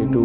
A2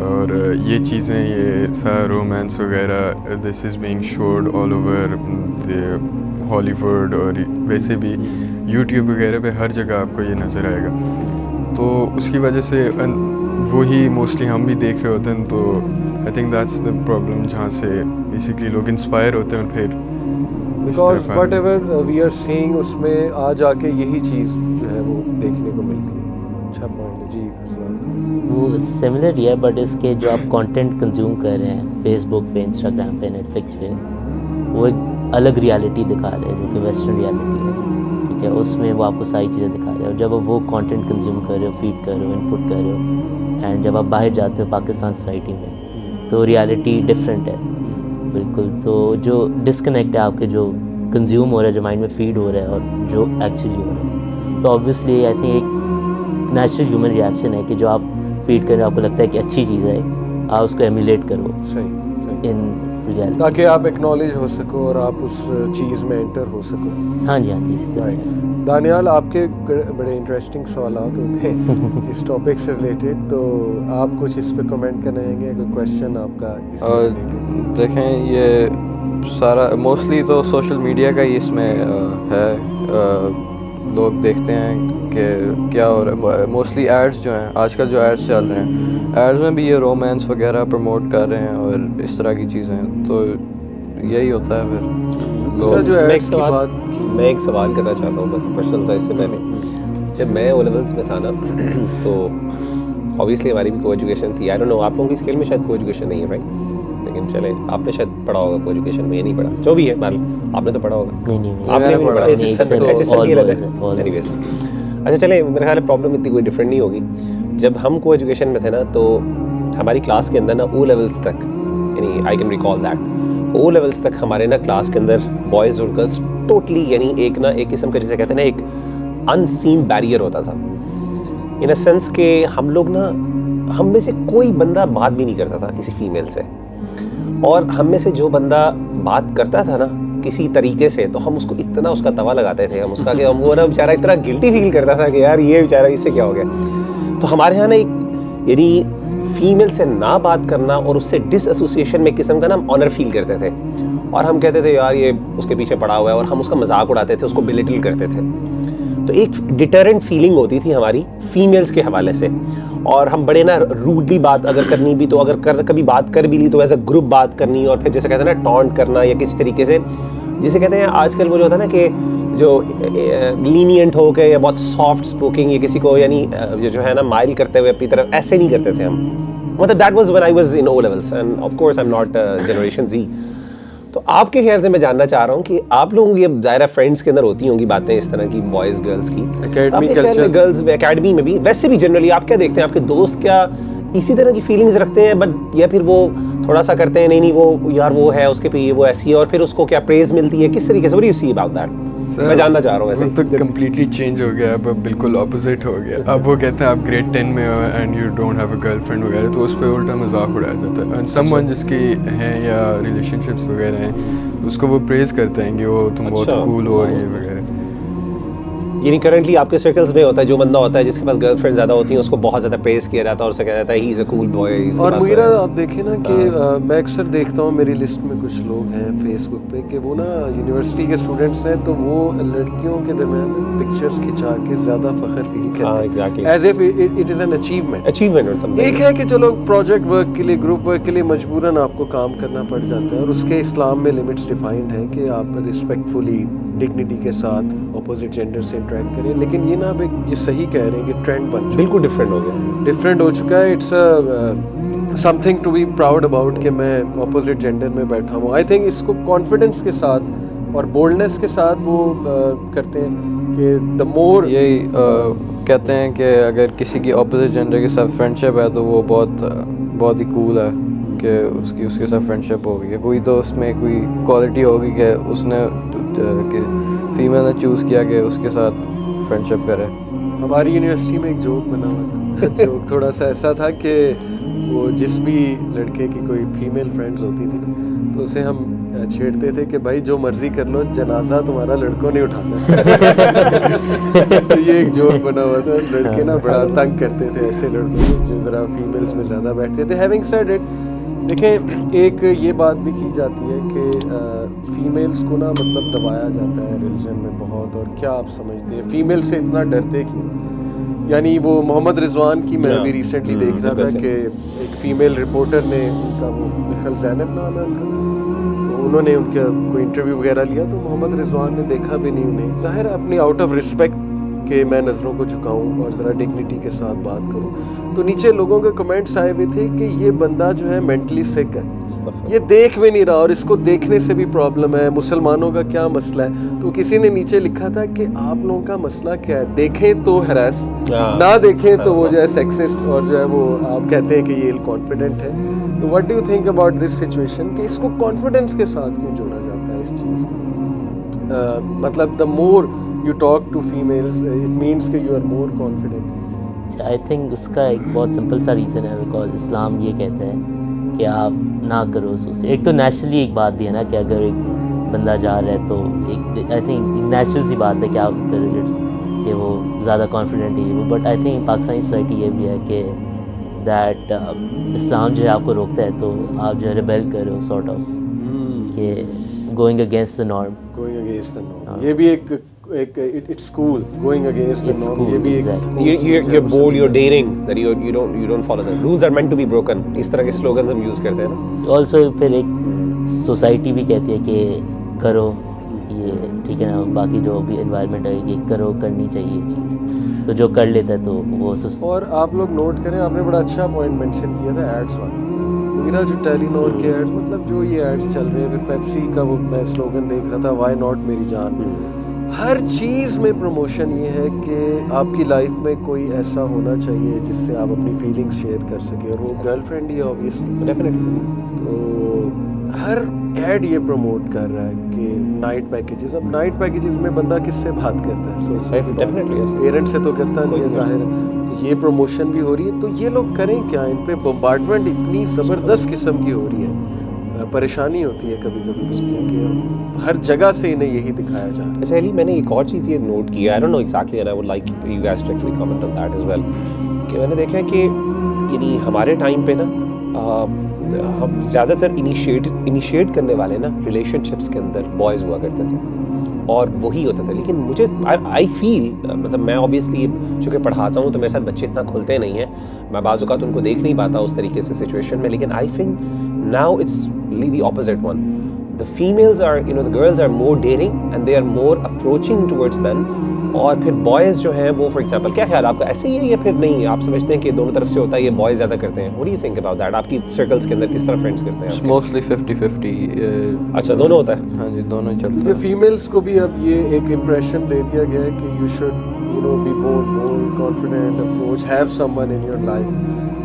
اور یہ چیزیں, یہ سارا رومانس وغیرہ, this is being showed all over Hollywood, اور ویسے بھی یوٹیوب وغیرہ پہ ہر جگہ آپ کو یہ نظر آئے گا. تو اس کی وجہ سے وہی موسٹلی ہم بھی دیکھ رہے ہوتے ہیں. تو I think that's the problem, جہاں سے بیسکلی لوگ انسپائر ہوتے ہیں. پھر because whatever we are seeing اس میں آ جا کے یہی چیز جو ہے وہ دیکھنے کو ملتی ہے. اچھا پوائنٹ ہے جی. وہ سملر ہی ہے, بٹ اس کے جو آپ کانٹینٹ کنزیوم کر رہے ہیں فیس بک پہ, انسٹاگرام پہ, نیٹ فلکس پہ, وہ ایک الگ ریالٹی دکھا رہے ہیں جو کہ ویسٹرن ریالٹی ہے. ٹھیک ہے, اس میں وہ آپ کو ساری چیزیں دکھا رہے ہیں. اور جب آپ وہ کانٹینٹ کنزیوم کر رہے ہو, فیڈ کر رہے ہو, ان پٹ کر رہے ہو, اینڈ جب آپ باہر جاتے ہو پاکستان سوسائٹی میں, تو ریالٹی ڈفرینٹ ہے بالکل. تو جو ڈسکنیکٹ ہے آپ کے جو کنزیوم ہو رہا ہے, جو مائنڈ میں فیڈ ہو رہا ہے, اور جو ایکچولی ہو رہا ہے, تو آبویسلی آئی تھنک ایک نیچرل ہیومن ریئیکشن ہے کہ جو آپ فیڈ کر رہے ہو, آپ کو لگتا ہے کہ اچھی چیز ہے, آپ اس کو ایمولیٹ کرو صحیح ان ریالٹی, تاکہ آپ ایکنالج ہو سکو اور آپ اس چیز میں انٹر ہو سکو. ہاں جی, ہاں جی. دانیال, آپ کے بڑے انٹرسٹنگ سوالات ہوتے ہیں اس ٹاپک سے ریلیٹڈ, تو آپ کچھ اس پہ کمنٹ کرنا چاہیں گے؟ کوئی کویشچن آپ کا اس سے related؟ دیکھیں, یہ سارا موسٹلی تو سوشل میڈیا کا ہی اس میں ہے. لوگ دیکھتے ہیں کہ کیا ہو رہا ہے. موسٹلی ایڈس جو ہیں آج کل, جو ایڈس چل رہے ہیں, ایڈس میں بھی یہ رومانس وغیرہ پروموٹ کر رہے ہیں اور اس طرح کی چیزیں. تو یہی ہوتا ہے پھر لوگ. میں ایک سوال کرنا چاہتا ہوں بس پرسنل سا اس سے پہلے. جب میں او لیولس میں تھا نا, تو اوبیسلی ہماری بھی کو ایجوکیشن تھی. آئی ڈونٹ نو, آپ لوگوں کی اسکیل میں شاید کو ایجوکیشن نہیں ہے رائٹ, لیکن چلے آپ نے شاید پڑھا ہوگا کو ایجوکیشن میں, یہ نہیں پڑھا, جو بھی ہے مان آپ نے تو پڑھا ہوگا. آپ نے بھی پڑھا, اچھا چلے, میرے خیال ہے پرابلم اتنی کوئی ڈفرینٹ نہیں ہوگی. جب ہم کو ایجوکیشن میں تھے نا, تو ہماری کلاس کے اندر نا او لیولس تک, یعنی I can recall that, O levels تک ہمارے نا کلاس کے اندر بوائز اور گرلس ٹوٹلی, یعنی ایک قسم کا جسے کہتے ہیں نا ایک ان سین بیریئر ہوتا تھا, ان اے سینس کہ ہم لوگ نا, ہم میں سے کوئی بندہ بات بھی نہیں کرتا تھا کسی فیمیل سے, اور ہم میں سے جو بندہ بات کرتا تھا نا کسی طریقے سے, تو ہم اس کو اتنا اس کا توا لگاتے تھے, ہم اس کا کہ ہم وہ نا بیچارہ اتنا گلٹی فیل کرتا تھا کہ یار یہ بیچارہ اس سے کیا ہو گیا. تو ہمارے یہاں نا ایک, یعنی فیمیل سے نہ بات کرنا اور اس سے ڈس ایسوسیشن میں قسم کا نا ہم آنر فیل کرتے تھے, اور ہم کہتے تھے یار یہ اس کے پیچھے پڑا ہوا ہے, اور ہم اس کا مذاق اڑاتے تھے, اس کو بلیٹل کرتے تھے. تو ایک ڈیٹرنٹ فیلنگ ہوتی تھی ہماری فیمیلز کے حوالے سے, اور ہم بڑے نا روڈلی بات اگر کرنی بھی, تو اگر کبھی بات کر بھی لی تو ایز اے گروپ بات کرنی, اور پھر جیسے کہتے ہیں نا ٹانٹ کرنا, یا کسی طریقے سے جسے کہتے ہیں آج کل وہ جو ہوتا ہے نا کہ جو لینینٹ ہو کے یا بہت سافٹ اسپوکنگ, یا کسی کو یعنی جو ہے نا مائل کرتے ہوئے اپنی طرف, ایسے نہیں کرتے تھے ہم. مطلب that was when I was in O levels, and of course I am not generation Z. تو آپ کے خیال سے میں جاننا چاہ رہا ہوں کہ آپ لوگوں کی اب ظاہرہ فرینڈس کے اندر ہوتی ہوں گی باتیں اس طرح کی, بوائز گرلس کی, گرلز میں اکیڈمی میں بھی, ویسے بھی جنرلی آپ کیا دیکھتے ہیں, آپ کے دوست کیا اسی طرح کی فیلنگز رکھتے ہیں, بٹ یا پھر وہ تھوڑا سا کرتے ہیں نہیں وہ یار وہ ہے اس کے پہ وہ ایسی ہے, اور پھر اس کو کیا پریز ملتی ہے, کس طریقے سے, what do you see about that? میں جاننا چاہ رہا ہوں. ایسے تو کمپلیٹلی چینج ہو گیا, اب بالکل اپوزٹ ہو گیا. اب وہ کہتے ہیں آپ گریڈ 10 میں ہو and you don't have a girlfriend وغیرہ, تو اس پہ الٹا مذاق اڑایا جاتا ہے. اینڈ سم ون جس کی ہیں یا ریلیشن شپس وغیرہ ہیں, اس کو وہ پریز کرتے ہیں کہ وہ تم بہت کول ہو رہی ہے وغیرہ. یعنی کرنٹلی آپ کے سرکلز میں ہوتا ہے جو بندہ ہوتا ہے جس کے پاس گرل فرینڈ زیادہ ہوتی ہیں, اس کو بہت زیادہ پریز کیا جاتا ہے, اور اسے کہا جاتا ہے ہی از اے کول بوائے. اور میرا آپ دیکھیں نا کہ میں اکثر دیکھتا ہوں, میری لسٹ میں کچھ لوگ ہیں فیس بک پہ کہ وہ نا یونیورسٹی کے اسٹوڈنٹس ہیں, تو وہ لڑکیوں کے درمیان پکچرز کھنچا کے زیادہ فخر فیل کرتے ہیں, as if it is an achievement. ایک ہے کہ چلو پروجیکٹ ورک کے لیے, گروپ ورک کے لیے مجبوراً آپ کو کام کرنا پڑ جاتا ہے, اور اس کے اسلام میں لمٹس ڈیفائنڈ ہیں کہ آپ رسپیکٹفلی ڈگنیٹی کے ساتھ اپوزٹ جینڈر سے انٹریکٹ کریں. لیکن یہ نا اب یہ صحیح کہہ رہے ہیں کہ ٹرینڈ بن چکا, بالکل ڈفرینٹ ہو چکا ہے. It's something to be proud about کہ میں اپوزٹ جینڈر میں بیٹھا ہوں. آئی تھنک اس کو کانفیڈنس کے ساتھ اور بولڈنس کے ساتھ وہ کرتے ہیں کہ دا مور, یہی کہتے ہیں کہ اگر کسی کی اپوزٹ جینڈر کے ساتھ فرینڈشپ ہے تو وہ بہت ہی کول ہے کہ اس کے ساتھ فرینڈشپ ہوگی, کہ کوئی تو اس میں کوئی کوالٹی ہوگی کہ اس نے کہ فیمیل نے چوز کیا کہ اس کے ساتھ فرینڈشپ کرے. ہماری یونیورسٹی میں ایک جوک بنا ہوا تھا, جوک تھوڑا سا ایسا تھا کہ وہ جس بھی لڑکے کی کوئی فیمیل فرینڈز ہوتی تھی نا تو اسے ہم چھیڑتے تھے کہ بھائی جو مرضی کر لو جنازہ تمہارا لڑکوں نے اٹھانا. تو یہ ایک جوک بنا ہوا تھا. لڑکے نا بڑا تنگ کرتے تھے ایسے لڑکوں کو جو ذرا فیمیلز میں زیادہ بیٹھتے تھے. ہیونگ سیڈ اٹ, دیکھیں ایک یہ بات بھی کی جاتی ہے کہ فیمیلز کو نا مطلب دبایا جاتا ہے ریلیجن میں بہت. اور کیا آپ سمجھتے ہیں فیمیل سے اتنا ڈرتے کیوں؟ یعنی وہ محمد رضوان کی میں ابھی ریسنٹلی دیکھ رہا تھا کہ ایک فیمیل رپورٹر نے ان کا وہ میرا زینب نام ہے ان کا, تو انہوں نے ان کا کوئی انٹرویو وغیرہ لیا تو محمد رضوان نے دیکھا بھی نہیں انہیں. ظاہر اپنی آؤٹ آف رسپیکٹ کہ میں نظروں کو جھکاؤں اور ذرا ڈگنیٹی کے ساتھ بات کروں, تو نیچے لوگوں کے کمنٹس آئے ہوئے تھے کہ یہ بندہ جو ہے مینٹلی سک ہے, یہ دیکھ بھی نہیں رہا اور اس کو دیکھنے سے بھی پرابلم ہے, مسلمانوں کا کیا مسئلہ ہے. تو کسی نے نیچے لکھا تھا کہ آپ لوگوں کا مسئلہ کیا ہے, دیکھیں تو ہراس, نہ دیکھیں تو وہ جو ہے سیکسسٹ اور جو ہے وہ آپ کہتے ہیں کہ یہ کانفیڈنٹ ہے. تو what do you think about this situation کہ اس کو کانفیڈنس کے ساتھ کیوں جوڑا جاتا ہے اس چیز کو؟ مطلب دا مور you talk to females it means کہ you are more confident. I think اس کا ایک بہت سمپل سا ریزن ہے, بیکاز اسلام یہ کہتا ہے کہ آپ نہ کرو سوسائڈ. ایک تو نیچرلی ایک بات بھی ہے نا کہ اگر ایک بندہ جا رہا ہے تو ایک آئی تھنک نیچرل سی بات ہے کہ آپ کہ وہ زیادہ کانفیڈنٹ ہی وہ. But I think Pakistani society یہ بھی ہے کہ دیٹ اسلام جو ہے آپ کو روکتا ہے تو آپ جو ہے ریبیل کر رہے ہو سارٹ آف, کہ going against the norm. Going against the norm, یہ بھی ایک it's cool going against the norm. یہ بھی ایک you're bold, you're daring, that you don't follow the rules are meant to be broken. اس طرح کے slogans ہم یوز کرتے ہیں نا. also پھر ایک سوسائٹی بھی کہتی ہے کہ کرو یہ ٹھیک ہے نا, باقی جو بھی انوائرمنٹ ہے کہ کرو, کرنی چاہیے یہ چیز, تو جو کر لیتا ہے تو وہ اور آپ لوگ نوٹ کریں, آپ نے بڑا اچھا پوائنٹ مینشن کیا تھا ایڈس والا. میرا جو ٹیلی نور کے ایڈس, مطلب جو یہ ایڈس چل رہے ہیں, پیپسی کا وہ میں سلوگن دیکھ رہا تھا, وائی ناٹ میری جان. ہر چیز میں پروموشن یہ ہے کہ آپ کی لائف میں کوئی ایسا ہونا چاہیے جس سے آپ اپنی فیلنگس شیئر کر سکیں, اور وہ گرل فرینڈ ہی ہے آبویسلی, ڈیفینیٹلی. تو ہر ایڈ یہ پروموٹ کر رہا ہے کہ نائٹ پیکیجز. اب نائٹ پیکیجز میں بندہ کس سے بات کرتا ہے؟ سوسائٹی, پیرنٹ سے تو کرتا نہیں ہے ظاہر ہے. تو یہ پروموشن بھی ہو رہی ہے, تو یہ لوگ کریں کیا؟ ان پہ بمبارڈمنٹ اتنی زبردست قسم کی ہو رہی ہے, پریشانی ہوتی ہے کبھی کبھی کہ ہر جگہ سے انہیں یہی دکھایا جا رہا ہے. اچھا علی, میں نے ایک اور چیز یہ نوٹ کیا, I don't know exactly and I would like you guys to actually comment on that as well, کہ میں نے دیکھا ہے کہ یعنی ہمارے ٹائم پہ نا ہم زیادہ تر انیشیٹ کرنے والے نا ریلیشن شپس کے اندر بوائز ہوا کرتے تھے اور وہی ہوتا تھا. لیکن مجھے آئی فیل, مطلب میں اوبیسلی چونکہ پڑھاتا ہوں تو میرے ساتھ بچے اتنا کھلتے نہیں ہیں, میں بعض اوقات ان کو دیکھ نہیں پاتا اس طریقے سے سچویشن میں, لیکن I think now it's really the opposite one. The females are, you know, the girls are more daring and they are more approaching towards men. اور پھر boys جو ہیں وہ, for example, کیا خیال آپ کا, ایسے ہی ہے یا پھر نہیں آپ سمجھتے ہیں کہ دونوں طرف سے ہوتا ہے, یہ boys زیادہ کرتے ہیں؟ What do you think about that? آپ کی circles کے اندر کس طرح friends کرتے ہیں؟ mostly 50-50. اچھا, دونوں ہوتا ہے. ہاں جی, دونوں چلتے ہیں. کیونکہ فیمیلس کو بھی اب یہ ایک امپریشن دے دیا گیا ہے کہ you should, you know, be more confident, approach, have someone in your life.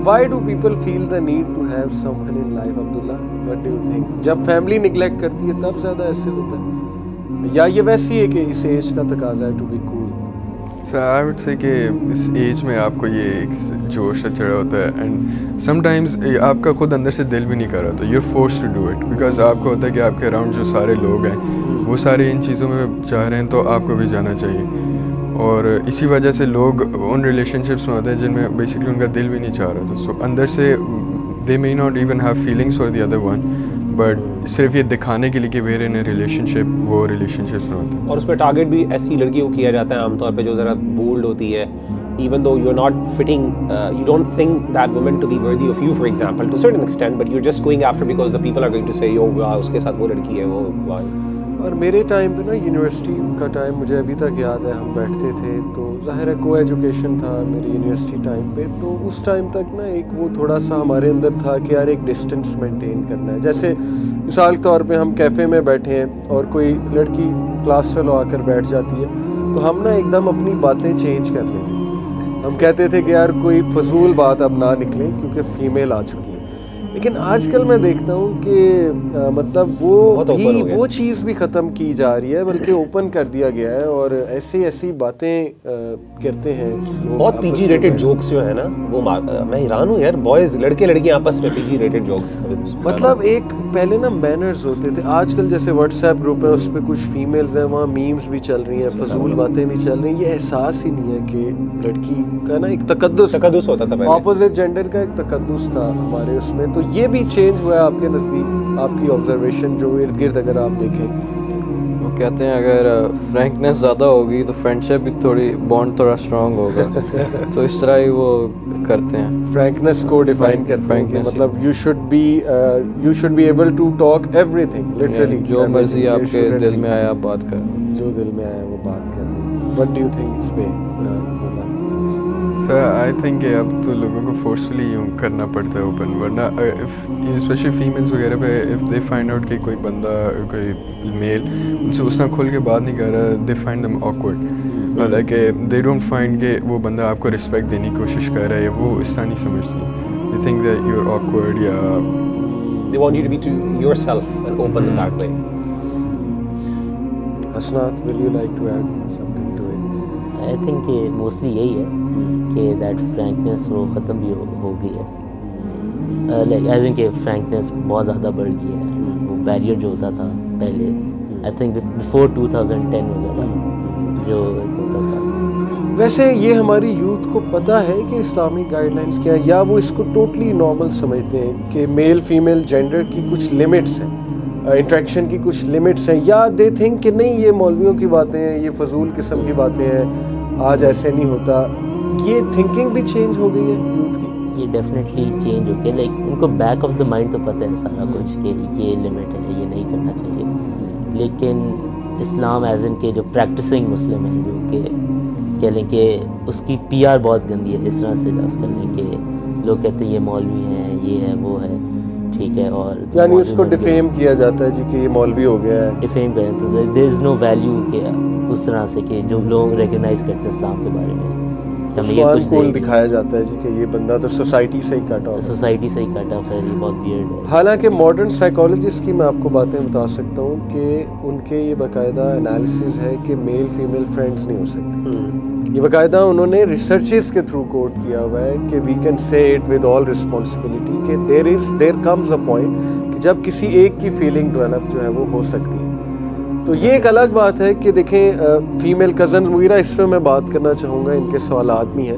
Why do people feel the need to have someone in life, Abdullah? What do you think? جب فیملی نگلیکٹ کرتی ہے تب زیادہ ایسے ہوتا ہے, یا یہ ویسی ہے کہ اس ایج کا تقاضا ہے to be cool? Sir I would say کہ اس ایج میں آپ کو یہ ایک جوش چڑھا ہوتا ہے, اینڈ سم ٹائمز آپ کا خود اندر سے دل بھی نہیں کر رہا, تو you are force to do it, because آپ کو ہوتا ہے کہ آپ کے اراؤنڈ جو سارے لوگ ہیں وہ سارے ان چیزوں میں چاہ رہے ہیں, تو آپ کو بھی جانا چاہیے. اور اسی وجہ سے لوگ ان ریلیشن شپس میں ہوتے ہیں جن میں بیسکلی ان کا دل بھی نہیں چاہ رہا تھا. سو اندر سے they may not even have feelings for the other one, but صرف یہ دکھانے کے لیے کہ ویئر ان اے ریلیشن شپ, وہ ریلیشن شپس میں ہوتا ہے. اور اس پہ ٹارگیٹ بھی ایسی لڑکی کو کیا جاتا ہے عام طور پہ جو ذرا بولڈ ہوتی ہے, even though you're not fitting, you don't think that woman to be worthy of you, for example, to a certain extent, but you're just going after because the people are going to say, yo, اس کے ساتھ وہ لڑکی ہے وہ. اور میرے time پہ نا یونیورسٹی کا ٹائم مجھے ابھی تک یاد ہے, ہم بیٹھتے تھے تو ظاہر ہے کو ایجوکیشن تھا میری یونیورسٹی ٹائم پہ, تو اس ٹائم تک نا ایک وہ تھوڑا سا ہمارے اندر تھا کہ یار ایک ڈسٹینس مینٹین کرنا ہے. جیسے مثال کے طور پہ ہم کیفے میں بیٹھے ہیں اور کوئی لڑکی کلاس فیلو آ کر بیٹھ جاتی ہے, تو ہم نا ایک دم اپنی باتیں چینج کر لیتے ہیں. ہم کہتے تھے کہ یار کوئی فضول بات اب نہ نکلے کیونکہ فیمیل آ چکی ہے. لیکن آج کل میں دیکھتا ہوں کہ مطلب وہ چیز بھی ختم کی جا رہی ہے بلکہ اوپن کر دیا گیا ہے اور ایسی باتیں کرتے ہیں. بہت پی جی ریٹڈ جوکس جو ہے نا وہ میں حیران ہوں یار, بوائز لڑکے لڑکیاں آپس میں پی جی ریٹڈ جوکس. مطلب ایک پہلے نا مینرز ہوتے تھے, آج کل جیسے واٹس ایپ گروپ ہے اس پہ کچھ فیمیلز ہیں, وہاں میمز بھی چل رہی ہیں, فضول باتیں بھی چل رہی ہیں. یہ احساس ہی نہیں ہے کہ لڑکی کا نا ایک تقدس ہوتا تھا, اپوزٹ جینڈر کا ایک تقدس تھا ہمارے اس میں. تو یہ بھی چینج ہوا ہے آپ کے نزدیک, آپ کی آبزرویشن جو ارد گرد اگر آپ دیکھیں؟ وہ کہتے ہیں اگر فرینکنیس زیادہ ہوگی تو فرینڈ شپ بھی تھوڑی بانڈ تھوڑا اسٹرانگ ہوگا. تو اس طرح ہی وہ کرتے ہیں, فرینکنیس کو ڈیفائن کرتے ہیں کہ مطلب you should be able to talk everything, literally جو مرضی آپ کے دل میں آیا آپ بات کریں, جو دل میں آیا وہ بات کریں. وٹ ڈو یو تھنک اس پہ؟ سر آئی تھنک کہ اب تو لوگوں کو فورسفلی یوں کرنا پڑتا ہے اوپن, ورنہ اسپیشلی فیمیلس وغیرہ پہ اف دے فائنڈ آؤٹ کہ کوئی بندہ کوئی میل ان سے اس طرح کھل کے بات نہیں کر رہا, دے فائنڈ دیم آکورڈ, حالانکہ دے ڈونٹ فائنڈ کہ وہ بندہ آپ کو رسپیکٹ دینے کی کوشش کر رہا ہے, وہ اس طرح نہیں سمجھتی. They think that you are awkward یا they want you to be to yourself and open in that way. Asnath, will you like to add something to it? I think کہ موسٹلی یہی ہے کہ دیٹ فرینکنیس وہ ختم بھی ہو گئی ہے, لائک ایز ان کہ فرینکنیس بہت زیادہ بڑھ گئی ہے. وہ بیریئر جو ہوتا تھا پہلے, آئی تھنک بفور 2010 وغیرہ جو ہوتا تھا. ویسے یہ ہماری یوتھ کو پتہ ہے کہ اسلامک گائیڈ لائنس کیا ہے, یا وہ اس کو ٹوٹلی نارمل سمجھتے ہیں کہ میل فیمیل جینڈر کی کچھ لمٹس ہیں, انٹریکشن کی کچھ لمٹس ہیں, یا دے تھنک کہ نہیں یہ مولویوں کی باتیں ہیں, یہ فضول قسم کی باتیں ہیں, آج ایسے نہیں ہوتا. یہ تھنکنگ بھی چینج ہو گئی ہے یوتھ کی. یہ ڈیفینیٹلی چینج ہو گیا, لائک ان کو بیک آف دا مائنڈ تو پتہ ہے سارا کچھ کہ یہ لمٹ ہے, یہ نہیں کرنا چاہیے. لیکن اسلام ایز ان کے جو پریکٹسنگ مسلم ہیں, جو کہ کہہ لیں کہ اس کی پی آر بہت گندی ہے, اس طرح سے لفظ کر لیں کہ لوگ کہتے ہیں یہ مولوی ہیں, یہ ہے وہ ہے, ٹھیک ہے, اور یعنی اس کو ڈیفیم کیا جاتا ہے جی کہ یہ مولوی ہو گیا ہے. ڈیفیم کریں تو دیر از نو ویلیو کہ اس طرح سے کہ جو لوگ ریکگنائز کرتے ہیں اسلام کے بارے میں, ہمیں یہ کچھ کول دکھایا جاتا ہے جی کہ یہ بندہ تو سوسائٹی سے ہی کٹا ہوا, سوسائٹی سے ہی کٹا, پھر یہ بہت ویئرڈ ہے. حالانکہ ماڈرن سائیکالوجسٹ کی میں آپ کو باتیں بتا سکتا ہوں کہ ان کے یہ باقاعدہ انالیسز ہے کہ میل فیمیل فرینڈس نہیں ہو سکتے. یہ باقاعدہ انہوں نے ریسرچز کے تھرو کوٹ کیا ہوا ہے کہ we can say it with all responsibility کہ دیر کمز اے پوائنٹ کہ جب کسی ایک کی فیلنگ ڈیولپ جو ہے وہ ہو سکتی ہے. تو یہ ایک الگ بات ہے کہ دیکھیں فیمیل کزنز وغیرہ, اس پہ میں بات کرنا چاہوں گا, ان کے سوالات بھی ہیں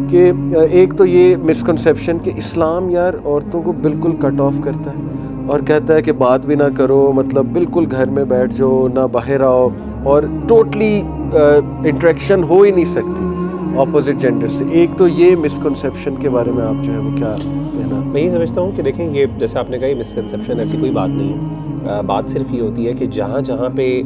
کہ ایک تو یہ مسکنسیپشن کہ اسلام یار عورتوں کو بالکل کٹ آف کرتا ہے اور کہتا ہے کہ بات بھی نہ کرو, مطلب بالکل گھر میں بیٹھ جاؤ, نہ باہر آؤ, اور ٹوٹلی انٹریکشن ہو ہی نہیں سکتی اپوزٹ جینڈر سے. ایک تو یہ مسکنسیپشن کے بارے میں آپ جو ہے وہ کیا کہنا؟ میں یہ سمجھتا ہوں کہ دیکھیں یہ جیسے آپ نے کہا یہ مسکنسیپشن ایسی کوئی بات نہیں ہے. بات صرف یہ ہوتی ہے کہ جہاں پہ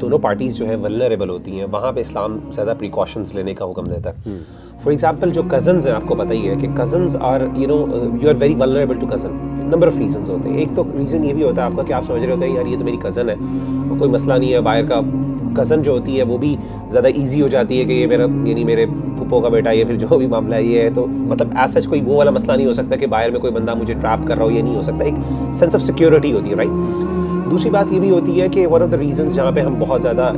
دونوں پارٹیز جو ہے ولنریبل ہوتی ہیں وہاں پہ اسلام زیادہ پریکاشنز لینے کا حکم دیتا ہے. فار ایگزامپل جو کزنز ہیں, آپ کو پتہ ہی ہے کہ cousins are you are very vulnerable to cousin. Number of reasons ہوتے ہیں. ایک تو ریزن یہ بھی ہوتا ہے آپ کا کہ آپ سمجھ رہے ہوتے ہیں یار یہ تو میری کزن ہے, کوئی مسئلہ نہیں ہے. باہر کا کزن جو ہوتی ہے وہ بھی زیادہ ایزی ہو جاتی ہے کہ یہ میرا یعنی میرے پھپھو کا بیٹا, یہ پھر جو بھی معاملہ یہ ہے, تو مطلب ایز سچ کوئی وہ والا مسئلہ نہیں ہو سکتا کہ باہر میں کوئی بندہ مجھے ٹریپ کر رہا ہو, یہ نہیں ہو سکتا. ایک سینس آف سیکیورٹی ہوتی ہے, رائٹ. دوسری بات یہ بھی ہوتی ہے کہ ون آف دا ریزنس جہاں پہ ہم بہت زیادہ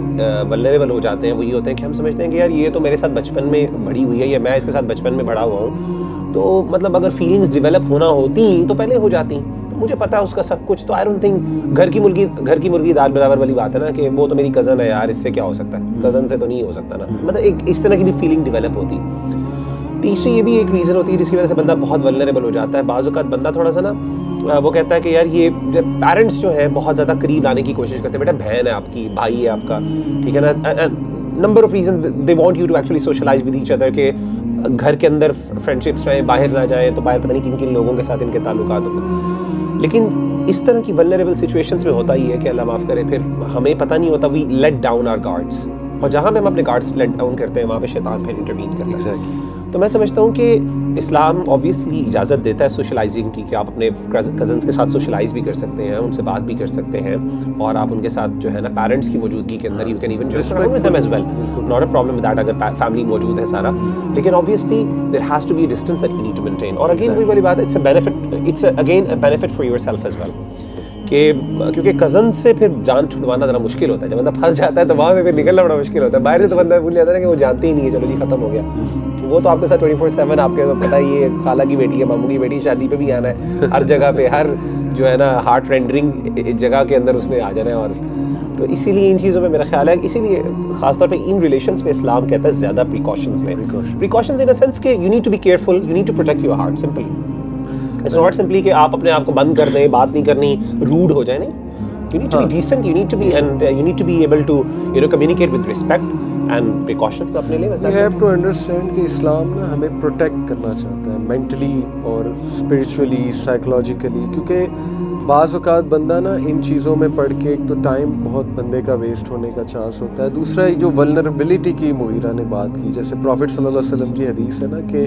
ولنریبل ہو جاتے ہیں وہ یہ ہوتے ہیں کہ ہم سمجھتے ہیں کہ یار یہ تو میرے ساتھ بچپن میں بڑھی ہوئی ہے, یا میں اس کے ساتھ بچپن میں بڑا ہوا ہوں, تو مطلب اگر فیلنگس ڈیولپ ہونا ہوتی تو پہلے ہو جاتی, تو مجھے پتا ہے اس کا سب کچھ. تو آئی ڈونٹ تھنک گھر کی مرغی دال برابر والی بات ہے نا کہ وہ تو میری کزن ہے یار, اس سے کیا ہو سکتا ہے, کزن سے تو نہیں ہو سکتا نا. مطلب ایک اس طرح کی بھی فیلنگ ڈیولپ ہوتی. تیسری یہ بھی ایک ریزن ہوتی ہے جس کی وجہ سے بندہ بہت ولنریبل ہو جاتا ہے. بعض اوقات بندہ تھوڑا سا نا وہ کہتا ہے کہ یار یہ پیرنٹس جو ہے بہت زیادہ قریب لانے کی کوشش کرتے ہیں, بیٹا بہن ہے آپ کی, بھائی ہے آپ کا, ٹھیک ہے نا. Number of reason they want you to actually socialize with each other, کہ گھر کے اندر فرینڈ شپس رہیں, باہر نہ جائیں, تو باہر پتہ نہیں کن کن لوگوں کے ساتھ ان کے تعلقات ہوں. لیکن اس طرح کی ولنریبل سچویشنس میں ہوتا ہی ہے کہ اللہ معاف کرے پھر ہمیں پتہ نہیں ہوتا, we let down our guards, اور جہاں پہ ہم اپنے گارڈس لیٹ ڈاؤن کرتے ہیں وہاں پہ شیطان پھر انٹروین کرتا ہے. تو میں سمجھتا ہوں کہ اسلام آبویسلی اجازت دیتا ہے سوشلائزنگ کی کہ آپ اپنے کزنس کے ساتھ سوشلائز بھی کر سکتے ہیں, ان سے بات بھی کر سکتے ہیں, اور آپ ان کے ساتھ جو ہے نا پیرنٹس کی موجودگی کے اندر you can even just with them as well, not a problem with that اگر فیملی موجود ہے سارا. لیکن obviously there has to be distance that you need to maintain. اور اگین وہی والی بات ہے, it's a benefit, it's again a benefit for yourself as well, کہ کیونکہ کزن سے پھر جان چھڑوانا ذرا مشکل ہوتا ہے. جب بندہ پھنس جاتا ہے تو وہاں سے پھر نکلنا بڑا مشکل ہوتا ہے. باہر سے تو بندہ بھول جاتا ہے کہ وہ جانتے ہی نہیں ہے, چلو جی ختم ہو گیا. وہ تو آپ کے ساتھ 24/7 آپ کے پتہ ہی یہ خالہ کی بیٹی ہے, ماموں کی بیٹی, شادی پہ بھی آنا ہے, ہر جگہ پہ, ہر جو ہے نا ہارٹ رینڈرنگ جگہ کے اندر اس نے آ جانا ہے. اور تو اسی لیے ان چیزوں میں میرا خیال ہے, اسی لیے خاص طور پہ ان ریلیشنس پہ اسلام کہتا ہے زیادہ پریکاشنس لیں. پریکاشنز ان اے سینس کہ you need to be careful, you need to protect your heart. Simply it's not simply کہ آپ اپنے آپ کو بند کر دیں, بات نہیں کرنی, روڈ ہو جائے. نہیں, you need to be decent, you need to be and you need to be able to communicate with respect and precautions اپنے لیے. You have to understand کہ اسلام نا ہمیں پروٹیکٹ کرنا چاہتا ہے مینٹلی اور اسپرچولی, سائیکولوجیکلی, کیونکہ بعض اوقات بندہ نا ان چیزوں میں پڑھ کے ایک تو ٹائم بہت بندے کا ویسٹ ہونے کا چانس ہوتا ہے. دوسرا جو ولنریبلٹی کی مغیرہ نے بات کی, جیسے پروفٹ صلی اللہ علیہ وسلم کی حدیث ہے نا کہ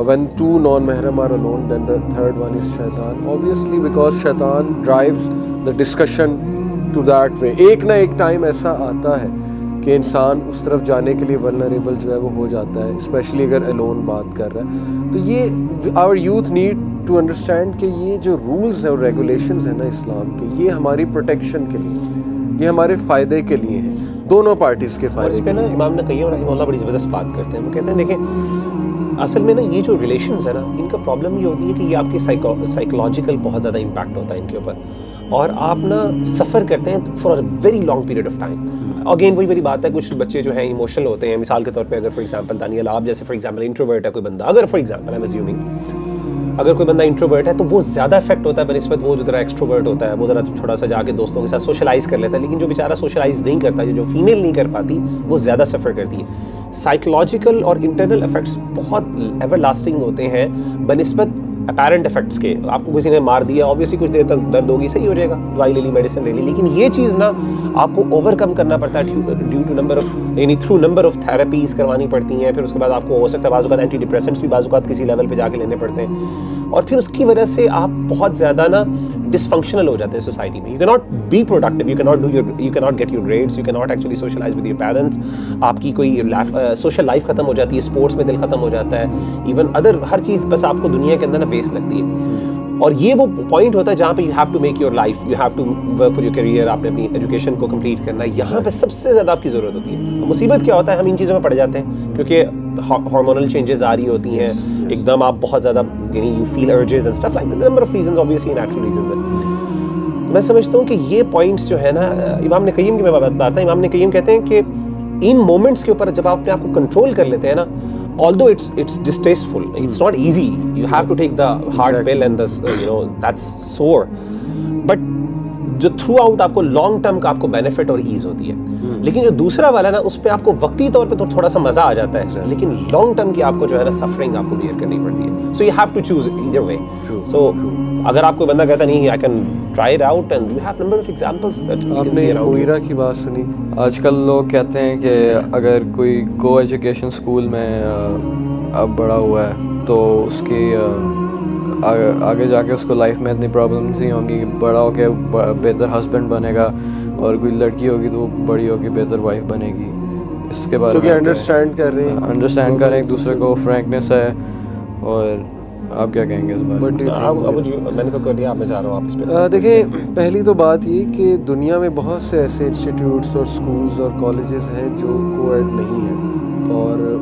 when two non-mahram are alone then the third one is shaitan, obviously because shaitan drives the discussion to that way. ایک نہ ایک ٹائم ایسا آتا ہے کہ انسان اس طرف جانے کے لیے ولنریبل جو ہے وہ ہو جاتا ہے, اسپیشلی اگر الون بات کر رہا ہے. تو یہ our youth need to understand کہ یہ جو رولز ہیں اور ریگولیشنز ہیں نا اسلام کے, یہ ہماری پروٹیکشن کے لیے, یہ ہمارے فائدے کے لیے ہیں, دونوں پارٹیز کے فائدے. اور اس پہ نا امام نقیم رحمہ اللہ بڑی زبردست بات کرتے ہیں. وہ کہتے ہیں دیکھیں اصل میں نا یہ جو ریلیشنز ہیں نا, ان کا پرابلم یہ ہوتی ہے کہ یہ آپ کے سائیکولوجیکل بہت زیادہ امپیکٹ ہوتا ہے ان کے اوپر, اور آپ نا سفر کرتے ہیں for a very long period of time. Again وہی بات ہے, کچھ بچے جو ہیں ایموشنل ہوتے ہیں. مثال کے طور پہ اگر فار ایگزامپل دانیال آپ جیسے فار ایگزامپل انٹروورٹ ہے کوئی بندہ, اگر for example I am assuming اگر کوئی بندہ انٹروورٹ ہے تو وہ زیادہ افیکٹ ہوتا ہے بنسبت وہ جو ذرا ایکسٹروورٹ ہوتا ہے, وہ ذرا تھوڑا سا جا کے دوستوں کے ساتھ سوشلائز کر لیتا ہے. لیکن جو بیچارہ سوشلائز نہیں کرتا, جو فیمیل نہیں کر پاتی, وہ زیادہ سفر کرتی ہے. سائیکولوجیکل اور انٹرنل افیکٹس بہت ایور لاسٹنگ ہوتے ہیں بنسبت اپیرنٹ افیکٹس کے. آپ کو کسی نے مار دیا, اوبیسلی کچھ دیر تک درد ہوگی, صحیح ہو جائے گا, دوائی لے لی, میڈیسن لے لی. لیکن یہ چیز نا آپ کو اوور کم کرنا پڑتا ہے ڈیو ٹو نمبر آف یعنی تھرو نمبر آف تھراپیز کروانی پڑتی ہیں. پھر اس کے بعد آپ کو ہو سکتا ہے بعض اوقات اینٹی ڈپریسنٹس بھی بعض اوقات کسی لیول پہ جا کے لینے پڑتے ہیں, اور پھر اس کی وجہ سے آپ بہت زیادہ نا ڈسفنکشنل ہو جاتے ہیں سوسائٹی میں. You can not be productive, you can not get your grades, you can not actually socialize with your parents. آپ کی کوئی سوشل لائف ختم ہو جاتی ہے, اسپورٹس میں دل ختم ہو جاتا ہے, ایون ادر ہر چیز بس آپ کو دنیا کے اندر نا بیس لگتی ہے. اور یہ وہ پوائنٹ ہوتا ہے جہاں پہ you have to make your life, you have to work for your career, آپ نے اپنی ایجوکیشن کو کمپلیٹ کرنا ہے. یہاں پہ سب سے زیادہ آپ کی ضرورت ہوتی ہے. مصیبت کیا ہوتا ہے, ہم ان چیزوں میں پڑ جاتے ہیں کیونکہ ہارمونل چینجز آ رہی ہوتی ہیں ایک دم, آپ بہت زیادہ یعنی you feel urges and stuff like number of reasons, obviously natural reasons ہیں. میں سمجھتا ہوں کہ یہ پوائنٹس جو ہے نا امام نقیم کی میں بات کرتا ہوں. امام نقیم کہتے ہیں کہ ان مومنٹس کے اوپر جب آپ اپنے آپ کو کنٹرول کر لیتے ہیں نا, although it's distasteful, it's not easy, you have to take the hard pill and that's sore, but جو تھرو آؤٹ آپ کو لانگ ٹرم کا آپ کو بینیفٹ اور ایز ہوتی ہے. لیکن جو دوسرا والا نا اس پہ آپ کو وقتی طور پہ تو تھوڑا سا مزہ آ جاتا ہے, لیکن لانگ ٹرم کی آپ کو جو ہے نا سفرنگ آپ کو بیئر کرنی پڑتی ہے. So you have to choose either way. So اگر آپ کوئی بندہ کہتا نہیں I can try it out, and you have number of examples that you can see around. Mughira کی بات سنی, آج کل لوگ کہتے ہیں کہ اگر کوئی کو ایجوکیشن اسکول میں اب بڑا ہوا ہے تو اس کی آگے جا کے اس کو لائف میں اتنی پرابلمس نہیں ہوں گی, بڑا ہو کے بہتر ہسبینڈ بنے گا, اور کوئی لڑکی ہوگی تو وہ بڑی ہو کے بہتر وائف بنے گی. اس کے بارے میں انڈرسٹینڈ کر رہے ہیں ایک دوسرے کو, فرینکنیس ہے. اور آپ کیا کہیں گے اس بارے میں؟ میں نے تو کر دیا, آپ میں چاہ رہا ہوں آپ اس پہ دیکھیں. پہلی تو بات یہ کہ دنیا میں بہت سے ایسے انسٹیٹیوٹس اور اسکولز اور کالجز ہیں جو کو ایڈ نہیں ہیں, اور